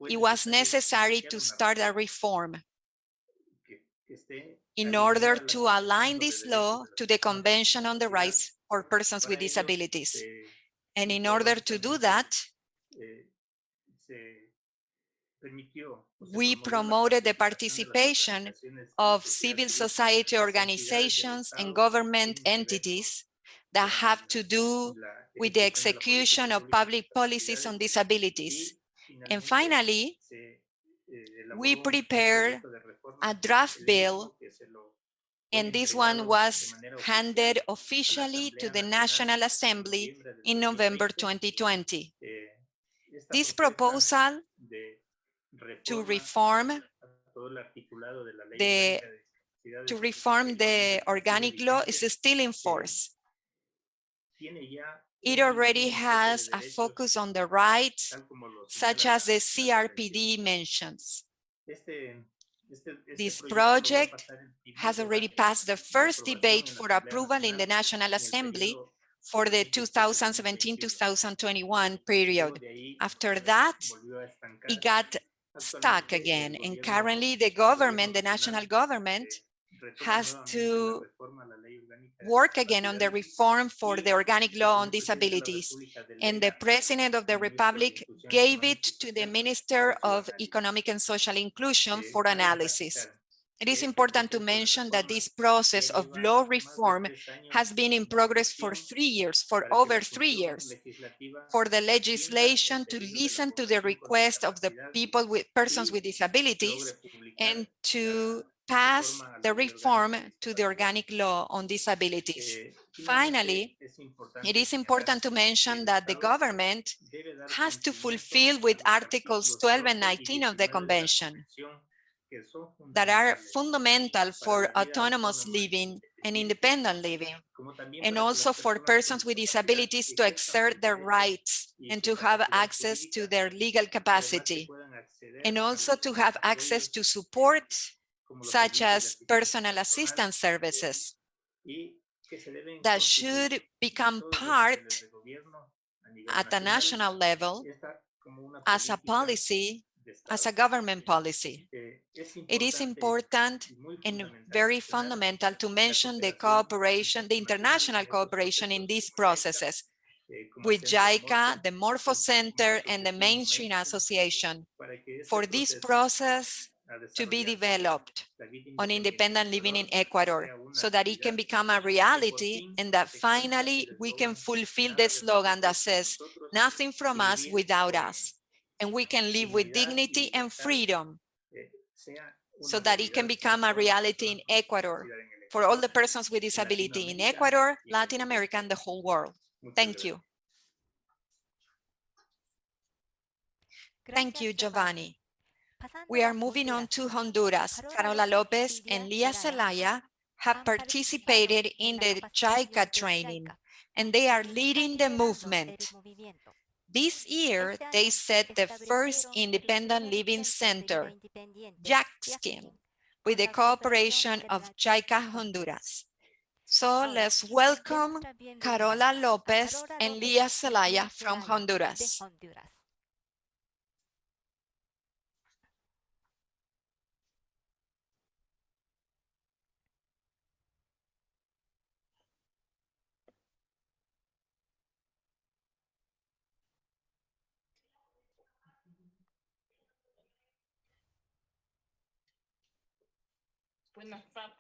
it was necessary to start a reform in order to align this law to the Convention on the Rights for Persons with Disabilities. And in order to do that, we promoted the participation of civil society organizations and government entities that have to do with the execution of public policies on disabilities. And finally, we prepared a draft bill, and this one was handed officially to the National Assembly in November 2020. This proposal to reform the organic law is still in force. It already has a focus on the rights, such as the CRPD mentions. This project has already passed the first debate for approval in the National Assembly for the 2017-2021 period. After that, it got stuck again, and currently the government, the national government, has to work again on the reform for the organic law on disabilities. And the President of the Republic gave it to the Minister of Economic and Social Inclusion for analysis. It is important to mention that this process of law reform has been in progress for 3 years, for over 3 years, for the legislation to listen to the request of the persons with disabilities and to pass the reform to the organic law on disabilities. Finally, it is important to mention that the government has to fulfill with Articles 12 and 19 of the Convention that are fundamental for autonomous living and independent living, and also for persons with disabilities to exert their rights and to have access to their legal capacity, and also to have access to support such as personal assistance services that should become part at a national level as a policy, as a government policy. It is important and very fundamental to mention the cooperation, the international cooperation in these processes with JICA, the Morpho Center, and the Mainstream Association for this process to be developed on independent living in Ecuador so that it can become a reality and that finally we can fulfill the slogan that says, nothing from us without us, and we can live with dignity and freedom so that it can become a reality in Ecuador for all the persons with disability in Ecuador, Latin America, and the whole world. Thank you. Thank you, Giovanni. We are moving on to Honduras. Carola Lopez and Lia Zelaya have participated in the JICA training, and they are leading the movement. This year, they set the first independent living center, JACSKIN, with the cooperation of JICA Honduras. So let's welcome Carola Lopez and Lia Zelaya from Honduras.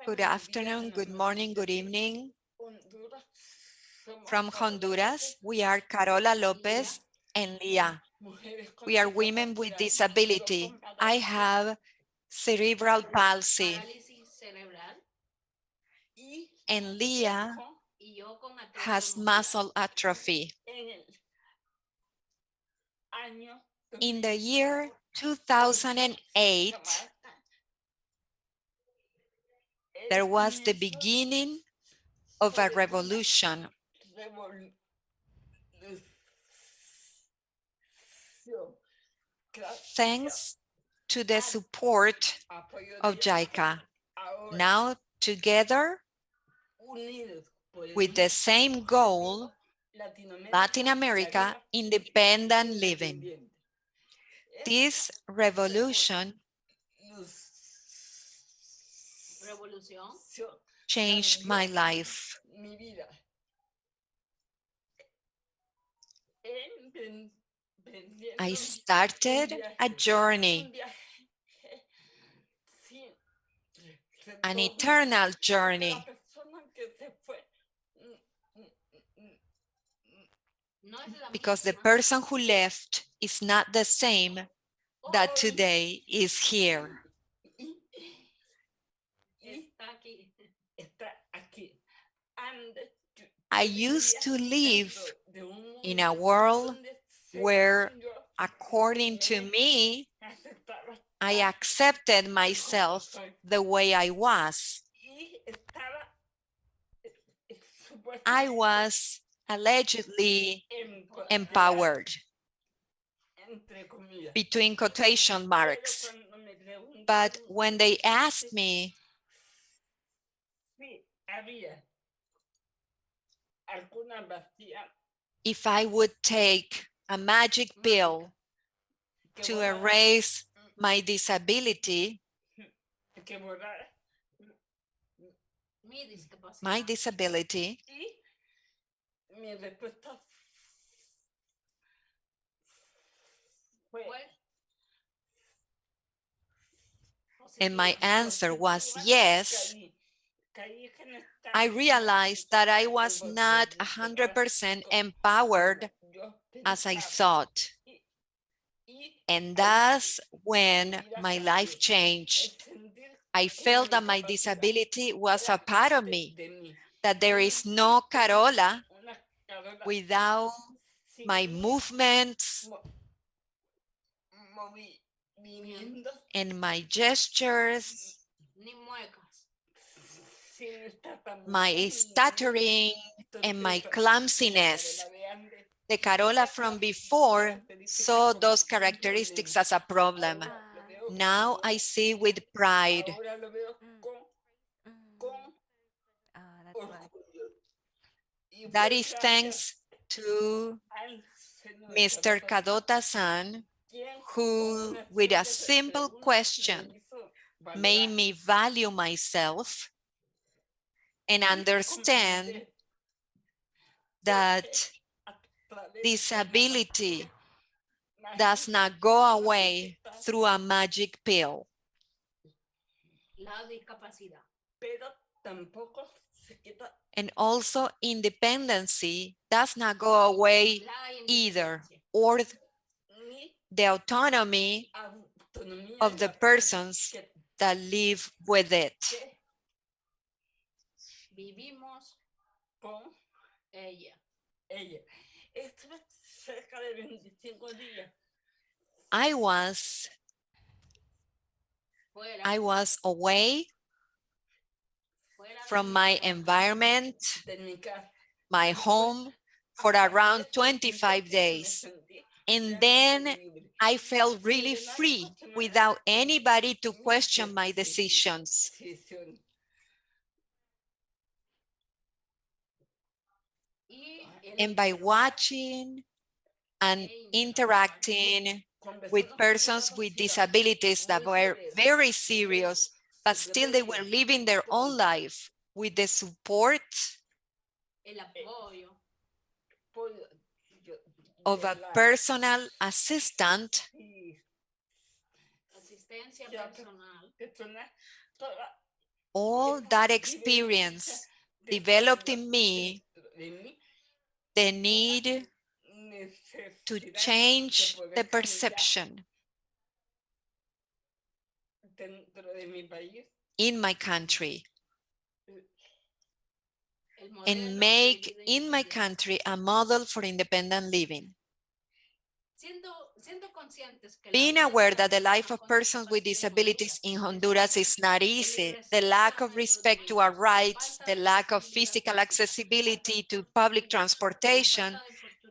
Good afternoon, good morning, good evening. From Honduras, we are Carola Lopez and Lia. We are women with disability. I have cerebral palsy. And Lia has muscle atrophy. In the year 2008, there was the beginning of a revolution. Thanks to the support of JICA. Now together with the same goal, Latin America, independent living. This revolution changed my life. I started a journey, an eternal journey. Because the person who left is not the same that today is here. I used to live in a world where, according to me, I accepted myself the way I was. I was allegedly empowered, between quotation marks. But when they asked me if I would take a magic pill to erase my disability, and my answer was yes, I realized that I was not 100% empowered as I thought. And that's when my life changed. I felt that my disability was a part of me, that there is no Carola without my movements and my gestures, my stuttering and my clumsiness. The Carola from before saw those characteristics as a problem. Now I see with pride. That's why. That is thanks to Mr. Kadota-san, who, with a simple question, made me value myself and understand that disability does not go away through a magic pill. And also independency does not go away either, or the autonomy of the persons that live with it. I was away from my environment, my home, for around 25 days. And then I felt really free without anybody to question my decisions. And by watching and interacting with persons with disabilities that were very serious, but still they were living their own life with the support of a personal assistant, all that experience developed in me the need to change the perception in my country and make in my country a model for independent living. Being aware that the life of persons with disabilities in Honduras is not easy, the lack of respect to our rights, the lack of physical accessibility to public transportation,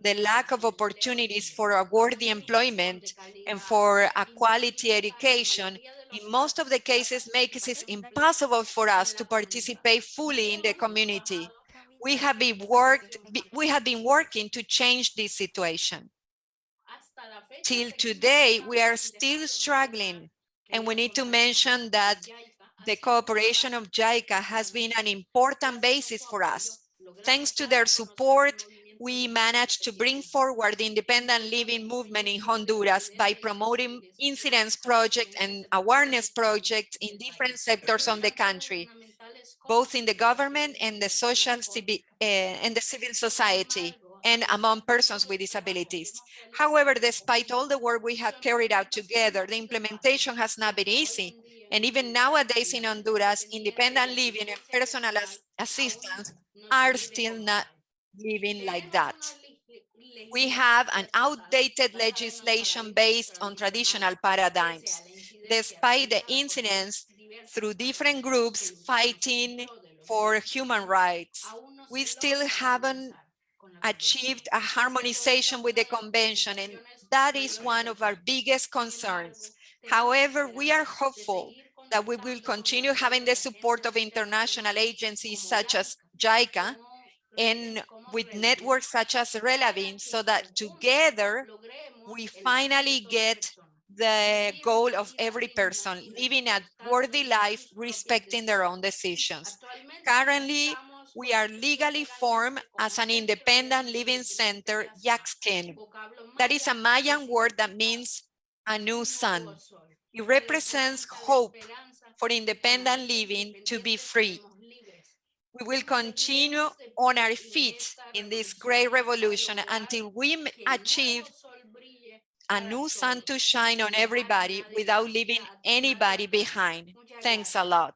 the lack of opportunities for a worthy employment and for a quality education, in most of the cases makes it impossible for us to participate fully in the community. We have been working to change this situation. Till today, we are still struggling, and we need to mention that the cooperation of JICA has been an important basis for us. Thanks to their support, we managed to bring forward the independent living movement in Honduras by promoting incidence projects and awareness projects in different sectors of the country, both in the government and the civil society, and among persons with disabilities. However, despite all the work we have carried out together, the implementation has not been easy. And even nowadays in Honduras, independent living and personal assistance are still not living like that. We have an outdated legislation based on traditional paradigms. Despite the incidents through different groups fighting for human rights, we still haven't achieved a harmonization with the convention, and that is one of our biggest concerns. However, we are hopeful that we will continue having the support of international agencies such as JICA and with networks such as Relavin, so that together we finally get the goal of every person living a worthy life, respecting their own decisions. Currently, we are legally formed as an independent living center, Yaxken. That is a Mayan word that means a new sun. It represents hope for independent living, to be free. We will continue on our feet in this great revolution until we achieve a new sun to shine on everybody without leaving anybody behind. Thanks a lot.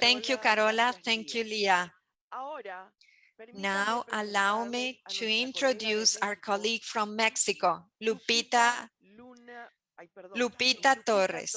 Thank you, Carola. Thank you, Leah. Now, allow me to introduce our colleague from Mexico, Lupita Torres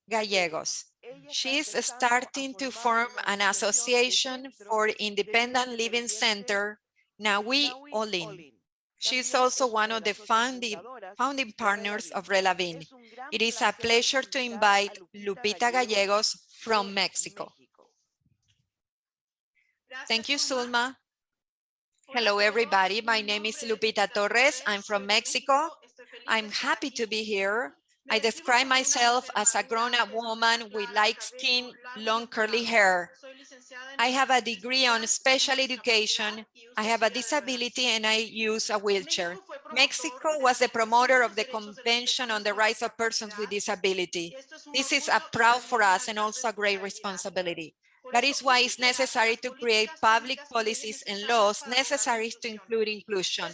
Gallegos. She's starting to form an association for independent living center, Nawi Olin. She's also one of the founding partners of Relavin. It is a pleasure to invite Lupita Gallegos from Mexico. Thank you, Zulma. Hello, everybody. My name is Lupita Torres. I'm from Mexico. I'm happy to be here. I describe myself as a grown-up woman with light skin, long curly hair. I have a degree on special education. I have a disability and I use a wheelchair. Mexico was the promoter of the Convention on the Rights of Persons with Disability. This is a proud for us and also a great responsibility. That is why it's necessary to create public policies and laws necessary to include inclusion.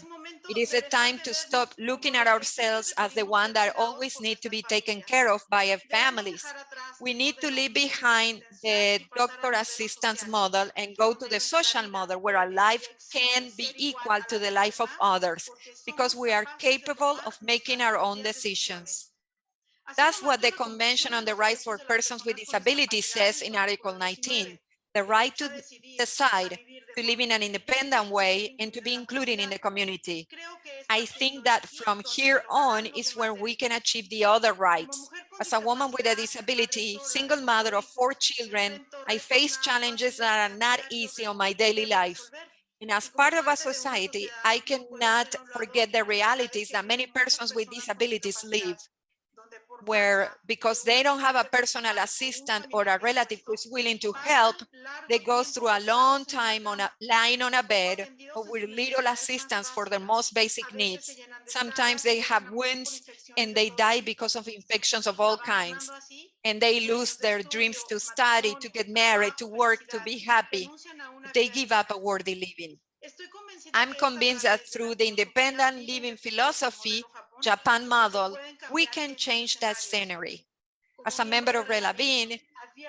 It is a time to stop looking at ourselves as the one that always need to be taken care of by our families. We need to leave behind the doctor assistance model and go to the social model where our life can be equal to the life of others because we are capable of making our own decisions. That's what the Convention on the Rights for Persons with Disabilities says in Article 19, the right to decide to live in an independent way and to be included in the community. I think that from here on is where we can achieve the other rights. As a woman with a disability, single mother of 4 children, I face challenges that are not easy on my daily life. And as part of a society, I cannot forget the realities that many persons with disabilities live, where because they don't have a personal assistant or a relative who's willing to help, they go through a long time lying on a bed or with little assistance for their most basic needs. Sometimes they have wounds and they die because of infections of all kinds. And they lose their dreams to study, to get married, to work, to be happy. They give up a worthy living. I'm convinced that through the independent living philosophy, Japan model, we can change that scenery. As a member of Relavin,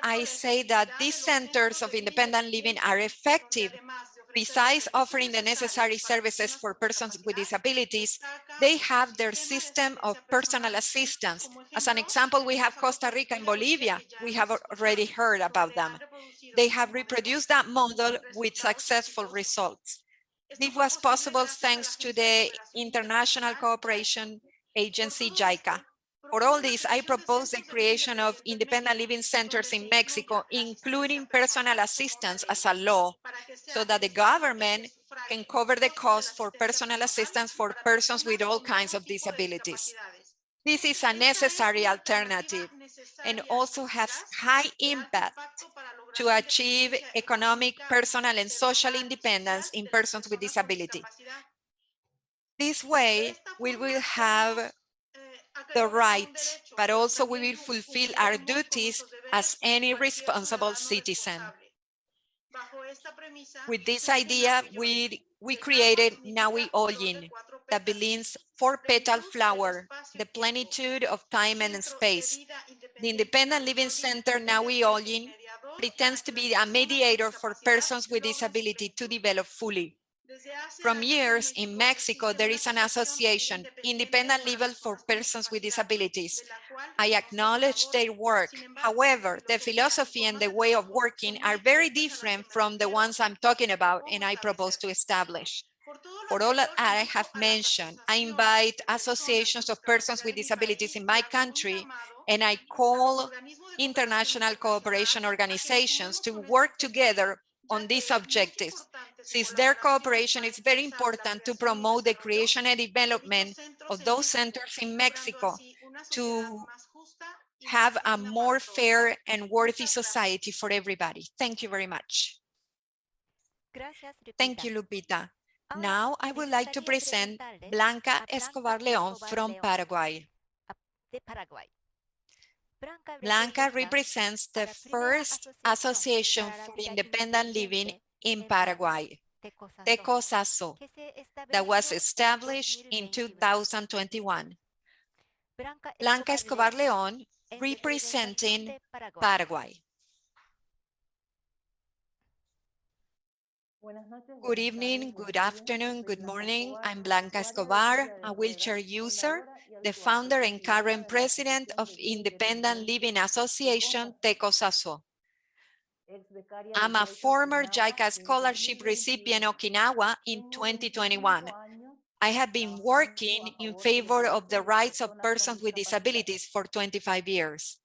I say that these centers of independent living are effective. Besides offering the necessary services for persons with disabilities, they have their system of personal assistance. As an example, we have Costa Rica and Bolivia. We have already heard about them. They have reproduced that model with successful results. This was possible thanks to the International Cooperation Agency, JICA. For all this, I propose the creation of independent living centers in Mexico, including personal assistance as a law, so that the government can cover the cost for personal assistance for persons with all kinds of disabilities. This is a necessary alternative and also has high impact to achieve economic, personal, and social independence in persons with disability. This way, we will have the right, but also we will fulfill our duties as any responsible citizen. With this idea, we created Nawi Olin, that believes 4-petal flower, the plenitude of time and space. The Independent Living Center Nawi Olin pretends to be a mediator for persons with disability to develop fully. From years in Mexico, there is an association, Independent Living for Persons with Disabilities. I acknowledge their work. However, the philosophy and the way of working are very different from the ones I'm talking about and I propose to establish. For all that I have mentioned, I invite associations of persons with disabilities in my country, and I call international cooperation organizations to work together on these objectives, since their cooperation is very important to promote the creation and development of those centers in Mexico to have a more fair and worthy society for everybody. Thank you very much. Gracias, Thank Lupita. you, Lupita. Ahora Now I me would like to gustaría present presentarles Blanca a Escobar León Escobar from León, Paraguay. de Paraguay. Blanca represents the first association for independent living in Paraguay, TECOSASO, that was established in 2021. Blanca Escobar León representing Paraguay. Good evening, good afternoon, good morning. I'm Blanca Escobar, a wheelchair user, the founder and current president of Independent Living Association, TECOSASO. I'm a former JICA scholarship recipient Okinawa in 2021. I have been working in favor of the rights of persons with disabilities for 25 years.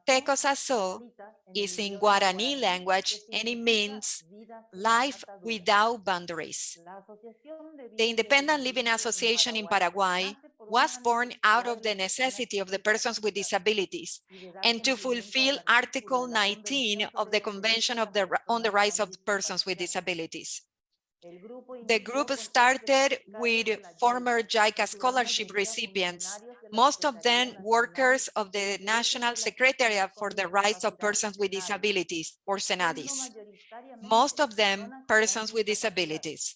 TECOSASO is in Guarani language and it means life without boundaries. The Independent Living Association in Paraguay was born out of the necessity of the persons with disabilities and to fulfill Article 19 of the Convention on the Rights of Persons with Disabilities. The group started with former JICA scholarship recipients, most of them workers of the National Secretariat for the Rights of Persons with Disabilities, or SENADIS, most of them persons with disabilities.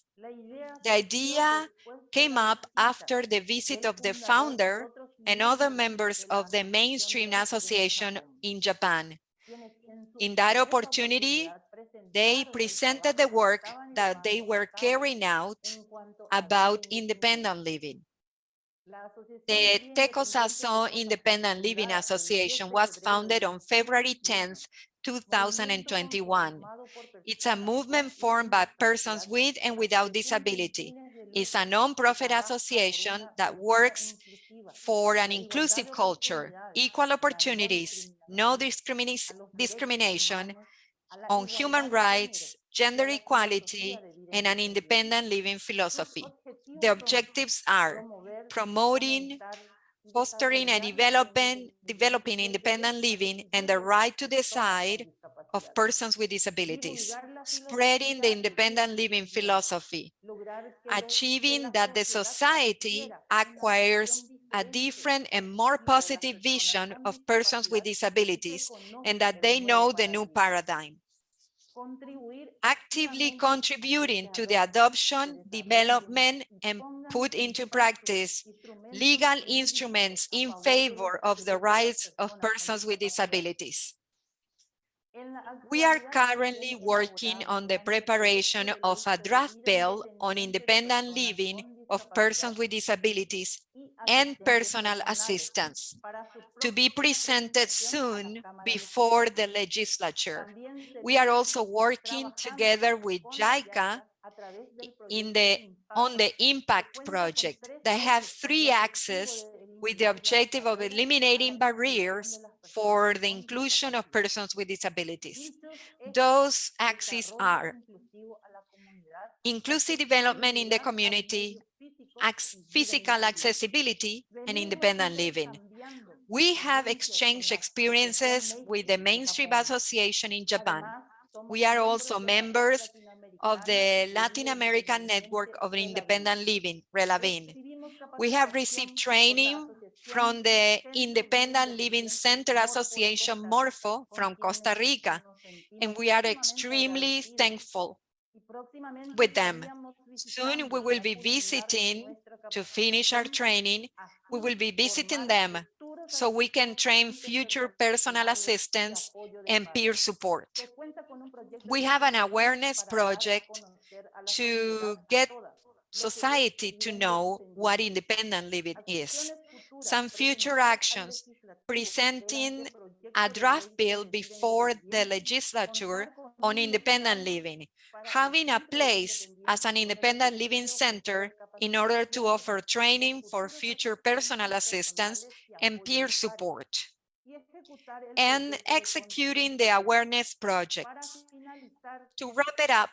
The idea came up after the visit of the founder and other members of the Mainstream Association in Japan. In that opportunity, they presented the work that they were carrying out about independent living. The TECOSASO Independent Living Association was founded on February 10th, 2021. It's a movement formed by persons with and without disability. It's a non-profit association that works for an inclusive culture, equal opportunities, no discrimination, on human rights, gender equality, and an independent living philosophy. The objectives are promoting, fostering and developing independent living and the right to decide of persons with disabilities, spreading the independent living philosophy, achieving that the society acquires a different and more positive vision of persons with disabilities and that they know the new paradigm. Actively contributing to the adoption, development, and put into practice legal instruments in favor of the rights of persons with disabilities. We are currently working on the preparation of a draft bill on independent living of persons with disabilities and personal assistance to be presented soon before the legislature. We are also working together with JICA on the Impact Project that has 3 axes with the objective of eliminating barriers for the inclusion of persons with disabilities. Those axes are inclusive development in the community, physical accessibility, and independent living. We have exchanged experiences with the Mainstream Association in Japan. We are also members of the Latin American Network of Independent Living, RELAVIN. We have received training from the Independent Living Center Association Morpho from Costa Rica, and we are extremely thankful with them. Soon we will be visiting to finish our training. We will be visiting them so we can train future personal assistants and peer support. We have an awareness project to get society to know what independent living is. Some future actions: presenting a draft bill before the legislature on independent living, having a place as an independent living center in order to offer training for future personal assistance and peer support, and executing the awareness projects. To wrap it up,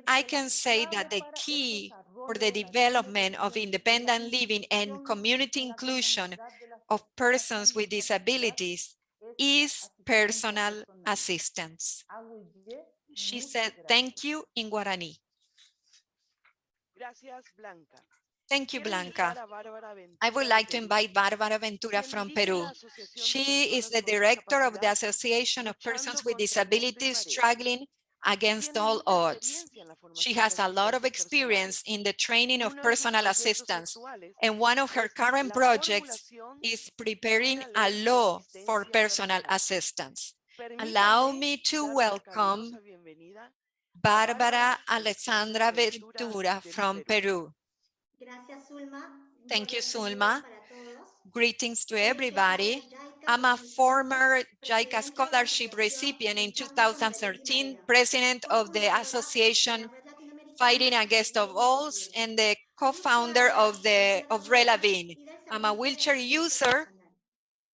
I can say that the key for the development of independent living and community inclusion of persons with disabilities is personal assistance. She said, "Thank you" in Guarani. Gracias, Blanca. Thank you, Quiero Blanca. invitar a Bárbara Ventura I would de like to Perú, invite Barbara Ventura quien from dirige Peru. la Asociación de She is Personas the con director of the Discapacidad Association of Luchando Persons with contra Viento y Disabilities Marea. Struggling Against Tiene All mucha Odds. experiencia en la She formación has de a lot of asistentes experience personales. in the training of Uno de sus personal proyectos assistants, actuales and one of her es current la projects formulación is de preparing una a ley de law for asistencia personal personal. assistance. Allow Permítame me to dar la welcome calurosa bienvenida a Bárbara Alessandra Ventura Ventura del from Perú. Peru. Thank you, Zulma. Greetings to everybody. I'm a former JICA scholarship recipient in 2013, president of the Association Fighting Against All Odds and the co-founder of Relavin. I'm a wheelchair user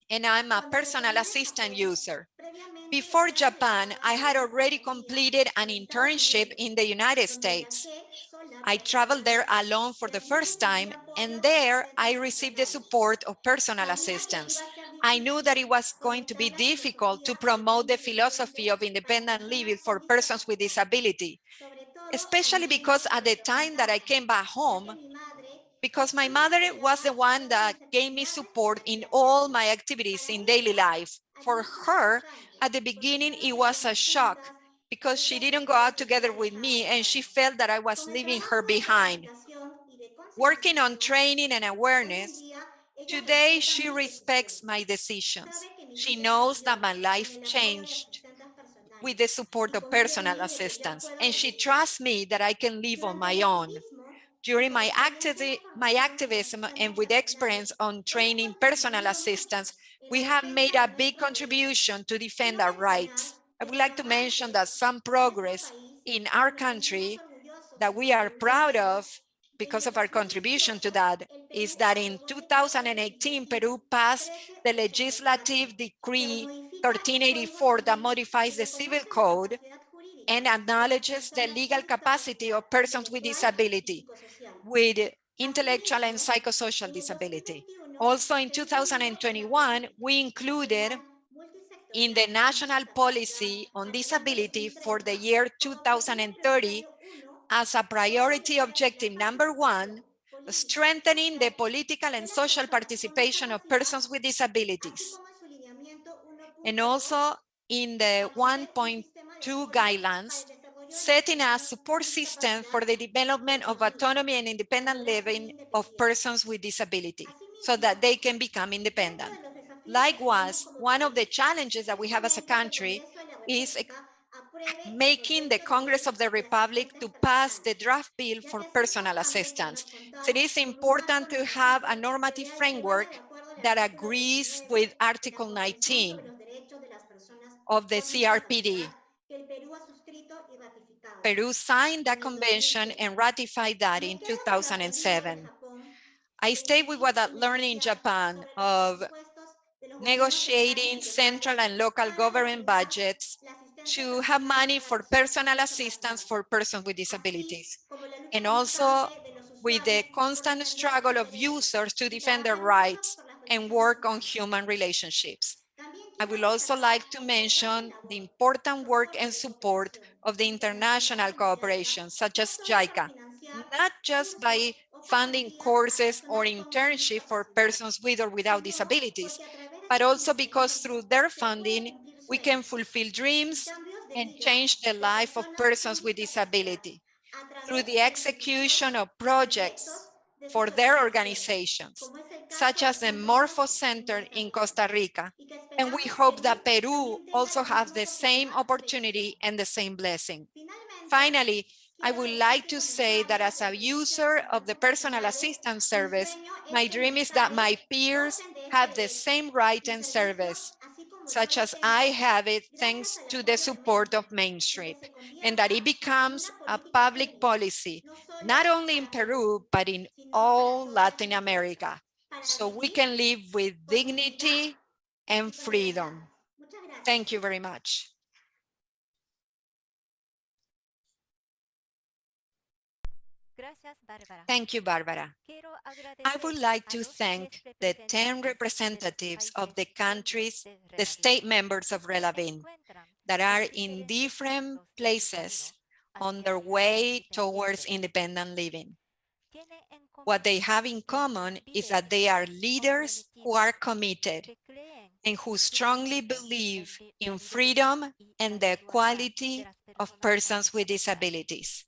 and I'm a personal assistant user. Before Japan, I had already completed an internship in the United States. I traveled there alone for the first time, and there I received the support of personal assistants. I knew that it was going to be difficult to promote the philosophy of independent living for persons with disability, especially because at the time that I came back home, because my mother was the one that gave me support in all my activities in daily life. For her, at the beginning, it was a shock because she didn't go out together with me and she felt that I was leaving her behind. Working on training and awareness, today she respects my decisions. She knows that my life changed with the support of personal assistance, and she trusts me that I can live on my own. During my activism and with experience on training personal assistants, we have made a big contribution to defend our rights. I would like to mention that some progress in our country that we are proud of because of our contribution to that is that in 2018, Peru passed the legislative decree 1384 that modifies the civil code and acknowledges the legal capacity of persons with disability, with intellectual and psychosocial disability. Also in 2021, we included in the national policy on disability for the year 2030 as a priority objective number 1, strengthening the political and social participation of persons with disabilities. And also in the 1.2 guidelines, setting a support system for the development of autonomy and independent living of persons with disability so that they can become independent. Likewise, one of the challenges that we have as a country is making the Congress of the Republic to pass the draft bill for personal assistance. So it is important to have a normative framework that agrees with Article 19 of the CRPD. Peru signed that convention and ratified that in 2007. I stayed with what I learned in Japan of negotiating central and local government budgets to have money for personal assistance for persons with disabilities, and also with the constant struggle of users to defend their rights and work on human relationships. I would also like to mention the important work and support of the international cooperation, such as JICA, not just by funding courses or internships for persons with or without disabilities, but also because through their funding, we can fulfill dreams and change the life of persons with disability through the execution of projects for their organizations, such as the Morpho Center in Costa Rica. And we hope that Peru also has the same opportunity and the same blessing. Finally, I would like to say that as a user of the personal assistance service, my dream is that my peers have the same right and service, such as I have it thanks to the support of Mainstream, and that it becomes a public policy, not only in Peru, but in all Latin America, so we can live with dignity and freedom. Thank you very much. Gracias, Bárbara. Thank you, Barbara. Quiero I agradecer would like a to los thank 10 the 10 representatives of the countries, the state members of Relavin, that are in different places on their way towards independent living. What they have in common is that they are leaders who are committed and who strongly believe in freedom and the equality of persons with disabilities.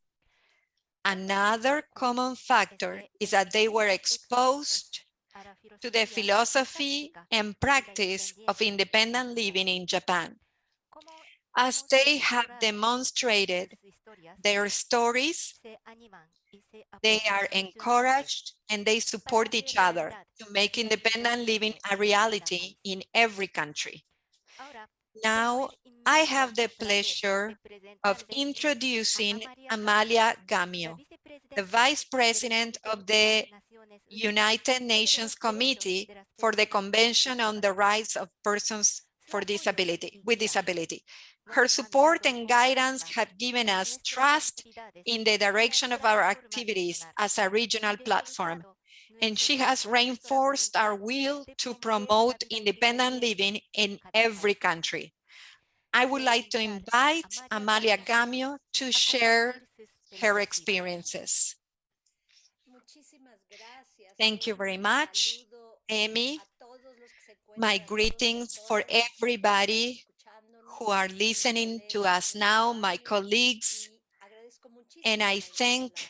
Another common factor is that they were exposed to the philosophy and practice of independent living in Japan. As they have demonstrated their stories, they are encouraged and they support each other to make independent living a reality in every country. Now, I have the pleasure of introducing Amalia Gamio, the Vice President of the United Nations Committee for the Convention on the Rights of Persons with Disability. Her support and guidance have given us trust in the direction of our activities as a regional platform, and she has reinforced our will to promote independent living in every country. I would like to invite Amalia Gamio to share her experiences. Thank you very much, Amy. My greetings for everybody who are listening to us now, my colleagues, and I thank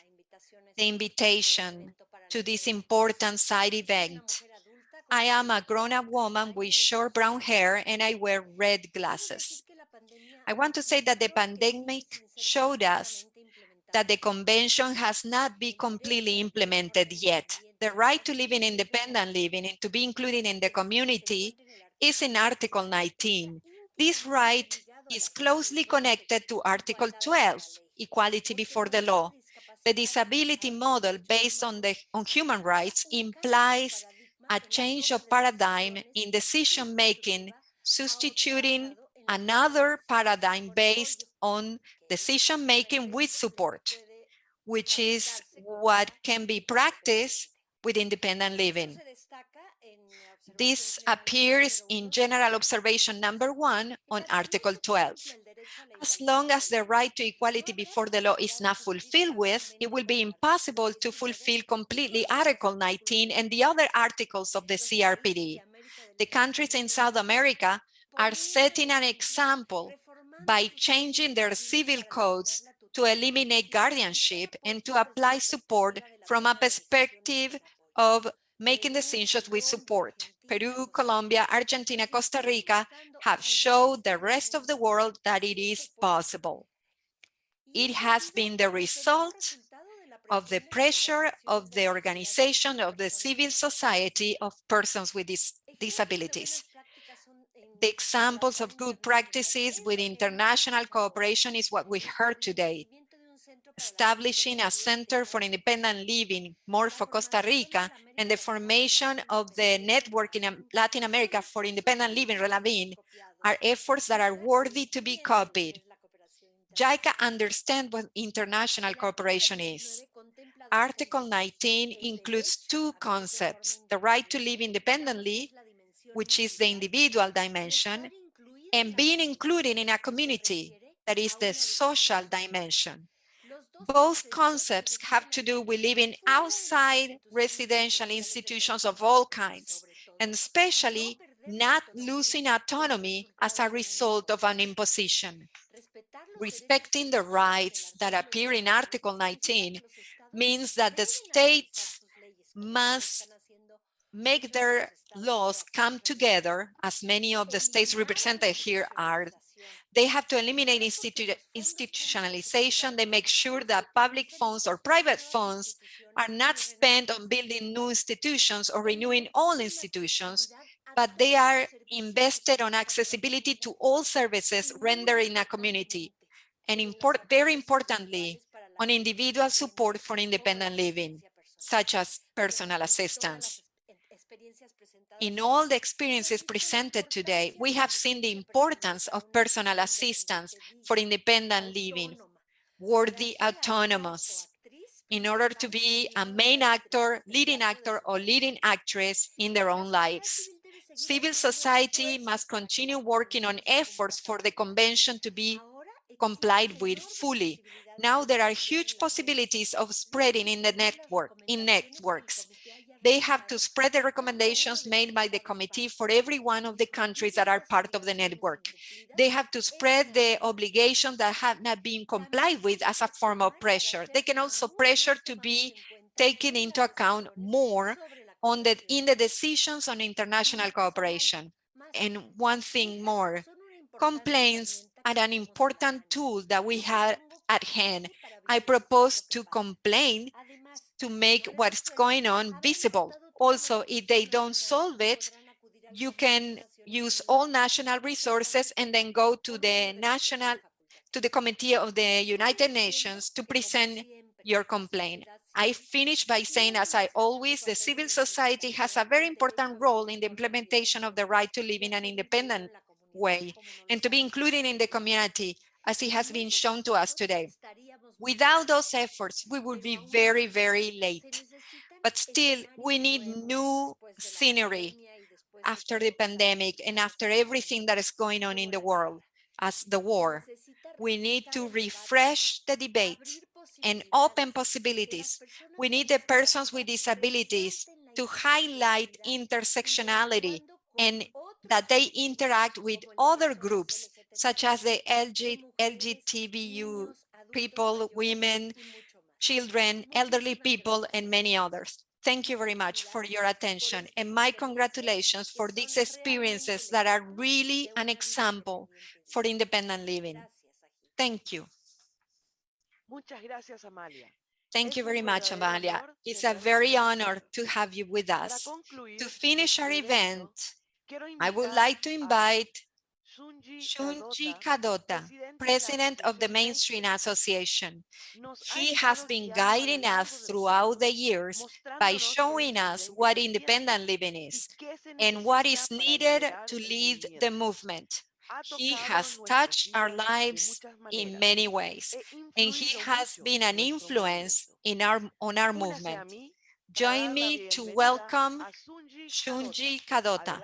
the invitation to this important side event. I am a grown-up woman with short brown hair and I wear red glasses. I want to say that the pandemic showed us that the convention has not been completely implemented yet. The right to live in independent living and to be included in the community is in Article 19. This right is closely connected to Article 12, equality before the law. The disability model based on human rights implies a change of paradigm in decision-making, substituting another paradigm based on decision-making with support, which is what can be practiced with independent living. This appears in General Observation number 1 on Article 12. As long as the right to equality before the law is not fulfilled with, it will be impossible to fulfill completely Article 19 and the other articles of the CRPD. The countries in South America are setting an example by changing their civil codes to eliminate guardianship and to apply support from a perspective of making decisions with support. Peru, Colombia, Argentina, Costa Rica have showed the rest of the world that it is possible. It has been the result of the pressure of the organization of the civil society of persons with disabilities. The examples of good practices with international cooperation is what we heard today. Establishing a Center for Independent Living, Morpho Costa Rica, and the formation of the Network in Latin America for Independent Living, Relavin, are efforts that are worthy to be copied. JICA understands what international cooperation is. Article 19 includes two concepts: the right to live independently, which is the individual dimension, and being included in a community, that is the social dimension. Both concepts have to do with living outside residential institutions of all kinds, and especially not losing autonomy as a result of an imposition. Respecting the rights that appear in Article 19 means that the states must make their laws come together, as many of the states represented here are, They have to eliminate institutionalization. They make sure that public funds or private funds are not spent on building new institutions or renewing old institutions, but they are invested on accessibility to all services rendered in a community. And very importantly, on individual support for independent living, such as personal assistance. In all the experiences presented today, we have seen the importance of personal assistance for independent living, worthy autonomous, in order to be a main actor, or leading actress in their own lives. Civil society must continue working on efforts for the convention to be complied with fully. Now there are huge possibilities of spreading in the networks. They have to spread the recommendations made by the committee for every one of the countries that are part of the network. They have to spread the obligations that have not been complied with as a form of pressure. They can also pressure to be taken into account more in the decisions on international cooperation. And one thing more, complaints are an important tool that we have at hand. I propose to complain to make what's going on visible. Also, if they don't solve it, you can use all national resources and then go to the Committee of the United Nations to present your complaint. I finish by saying, as I always, the civil society has a very important role in the implementation of the right to live in an independent way and to be included in the community, as it has been shown to us today. Without those efforts, we would be very, very late. But still, we need new scenery after the pandemic and after everything that is going on in the world as the war. We need to refresh the debate and open possibilities. We need the persons with disabilities to highlight intersectionality and that they interact with other groups, such as the LGBTQ people, women, children, elderly people, and many others. Thank you very much for your attention and my congratulations for these experiences that are really an example for independent living. Thank you. Muchas gracias, Amalia. Thank you Es un very much, verdadero Amalia. honor It's a tenerla very con honor nosotros. to have you with Para us. concluir To finish our nuestro event, evento, quiero I would invitar like to a invite Shunji Shunji Kadota, Kadota, president of the Mainstream Association. He has been guiding us throughout the years by showing us what independent living is and what is needed to lead the movement. He has touched our lives in many ways, and he has been an influence on our movement. Join me to welcome Shunji Kadota.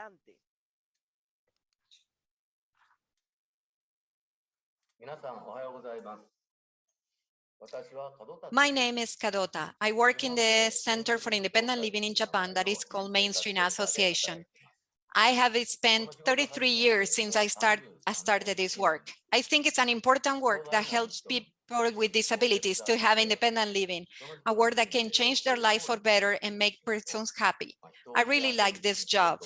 My name is Kadota. I work in the Center for Independent Living in Japan that is called Mainstream Association. I have spent 33 years since I started this work. I think it's an important work that helps people with disabilities to have independent living, a work that can change their life for better and make persons happy. I really like this job.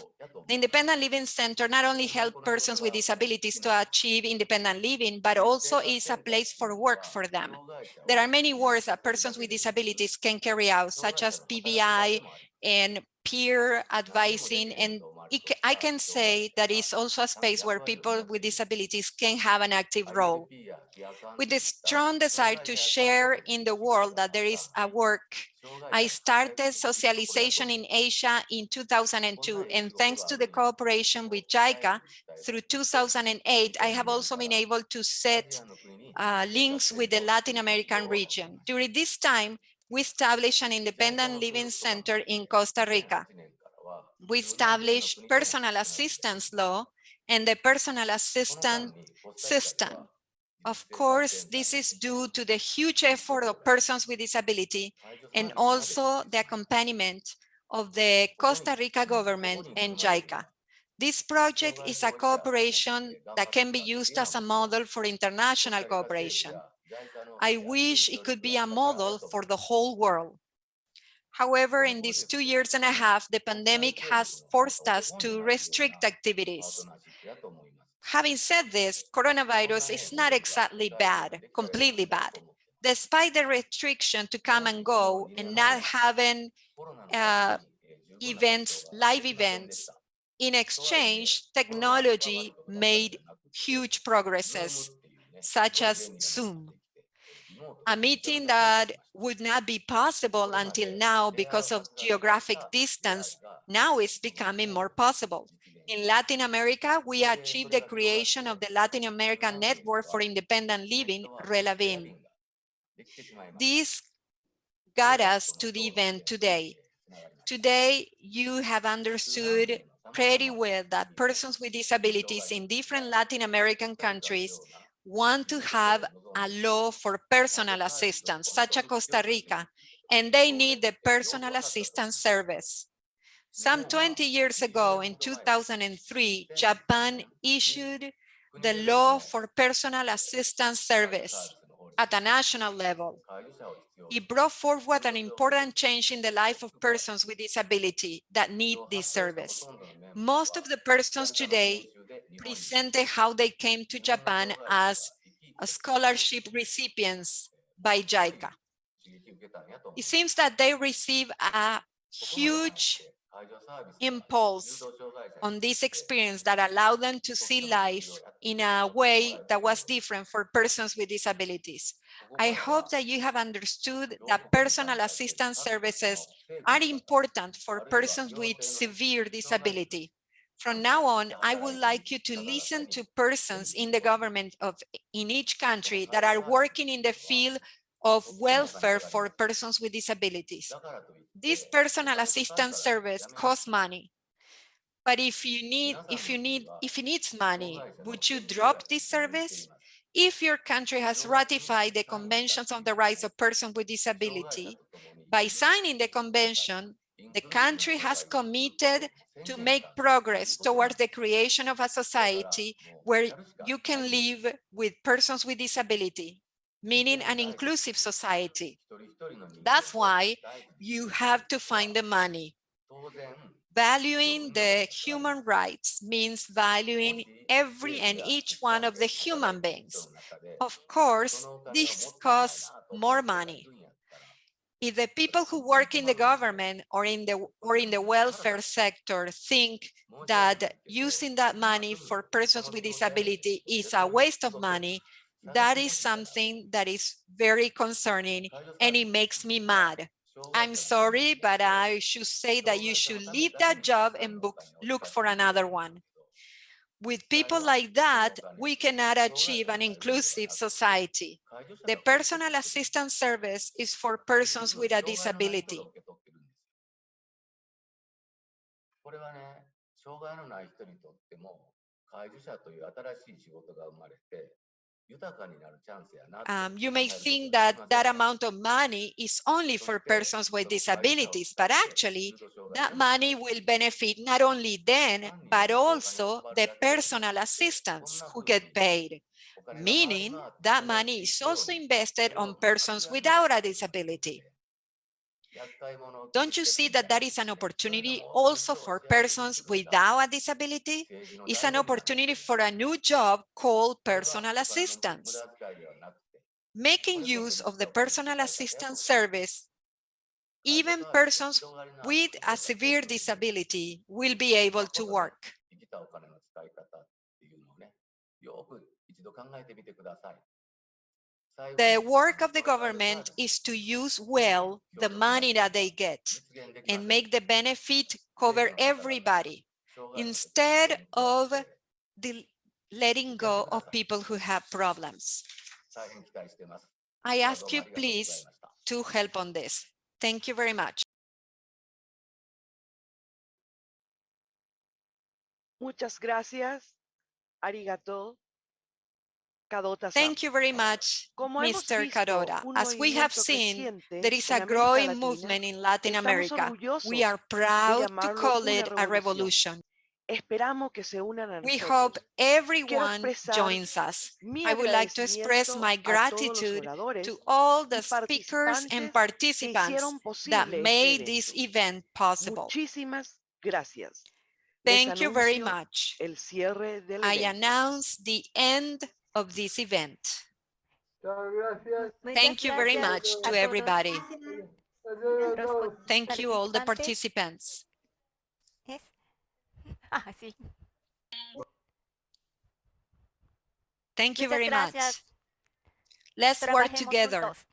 The Independent Living Center not only helps persons with disabilities to achieve independent living, but also is a place for work for them. There are many works that persons with disabilities can carry out, such as PBI and peer advising, and I can say that it's also a space where people with disabilities can have an active role. With the strong desire to share in the world that there is a work, I started socialization in Asia in 2002, and thanks to the cooperation with JICA through 2008, I have also been able to set links with the Latin American region. During this time, we established an independent living center in Costa Rica. We established personal assistance law and the personal assistant system. Of course, this is due to the huge effort of persons with disability and also the accompaniment of the Costa Rica government and JICA. This project is a cooperation that can be used as a model for international cooperation. I wish it could be a model for the whole world. However, in these 2.5 years, the pandemic has forced us to restrict activities. Having said this, coronavirus is not exactly bad, completely bad. Despite the restriction to come and go and not having events, live events, in exchange, technology made huge progresses, such as Zoom. A meeting that would not be possible until now because of geographic distance now is becoming more possible. In Latin America, we achieved the creation of the Latin American Network for Independent Living, RELAVIM. This got us to the event today. Today, you have understood pretty well that persons with disabilities in different Latin American countries want to have a law for personal assistance, such as Costa Rica, and they need the personal assistance service. Some 20 years ago, in 2003, Japan issued the law for personal assistance service at a national level. It brought forward an important change in the life of persons with disability that need this service. Most of the persons today presented how they came to Japan as scholarship recipients by JICA. It seems that they receive a huge impulse on this experience that allowed them to see life in a way that was different for persons with disabilities. I hope that you have understood that personal assistance services are important for persons with severe disability. From now on, I would like you to listen to persons in the government in each country that are working in the field of welfare for persons with disabilities. This personal assistance service costs money. But if it needs money, would you drop this service? If your country has ratified the Conventions on the Rights of Persons with Disability, by signing the convention, the country has committed to make progress towards the creation of a society where you can live with persons with disability, meaning an inclusive society. That's why you have to find the money. Valuing the human rights means valuing every and each one of the human beings. Of course, this costs more money. If the people who work in the government or in the welfare sector think that using that money for persons with disability is a waste of money, that is something that is very concerning and it makes me mad. I'm sorry, but I should say that you should leave that job and look for another one. With people like that, we cannot achieve an inclusive society. The personal assistance service is for persons with a disability. You may think that that amount of money is only for persons with disabilities, but actually that money will benefit not only them, but also the personal assistants who get paid, meaning that money is also invested on persons without a disability. Don't you see that that is an opportunity also for persons without a disability? It's an opportunity for a new job called personal assistance. Making use of the personal assistance service, even persons with a severe disability will be able to work. The work of the government is to use well the money that they get and make the benefit cover everybody instead of letting go of people who have problems. I ask you please to help on this. Thank you very much. Muchas gracias. Arigato. Thank you very much, Mr. Cadota. As we have seen, there is a growing movement in Latin America. We are proud to call it a revolution. We hope everyone joins us. I would like to express my gratitude to all the speakers and participants that made this event possible. Muchísimas gracias. Les Thank you very anuncio much. el cierre del I evento. announce the end of this event. Muchas Thank you very gracias much a to todos everybody. los Thank you all the participantes. participants. Ah, sí. Thank you Muchas very much. gracias. Let's work Trabajemos together. juntos.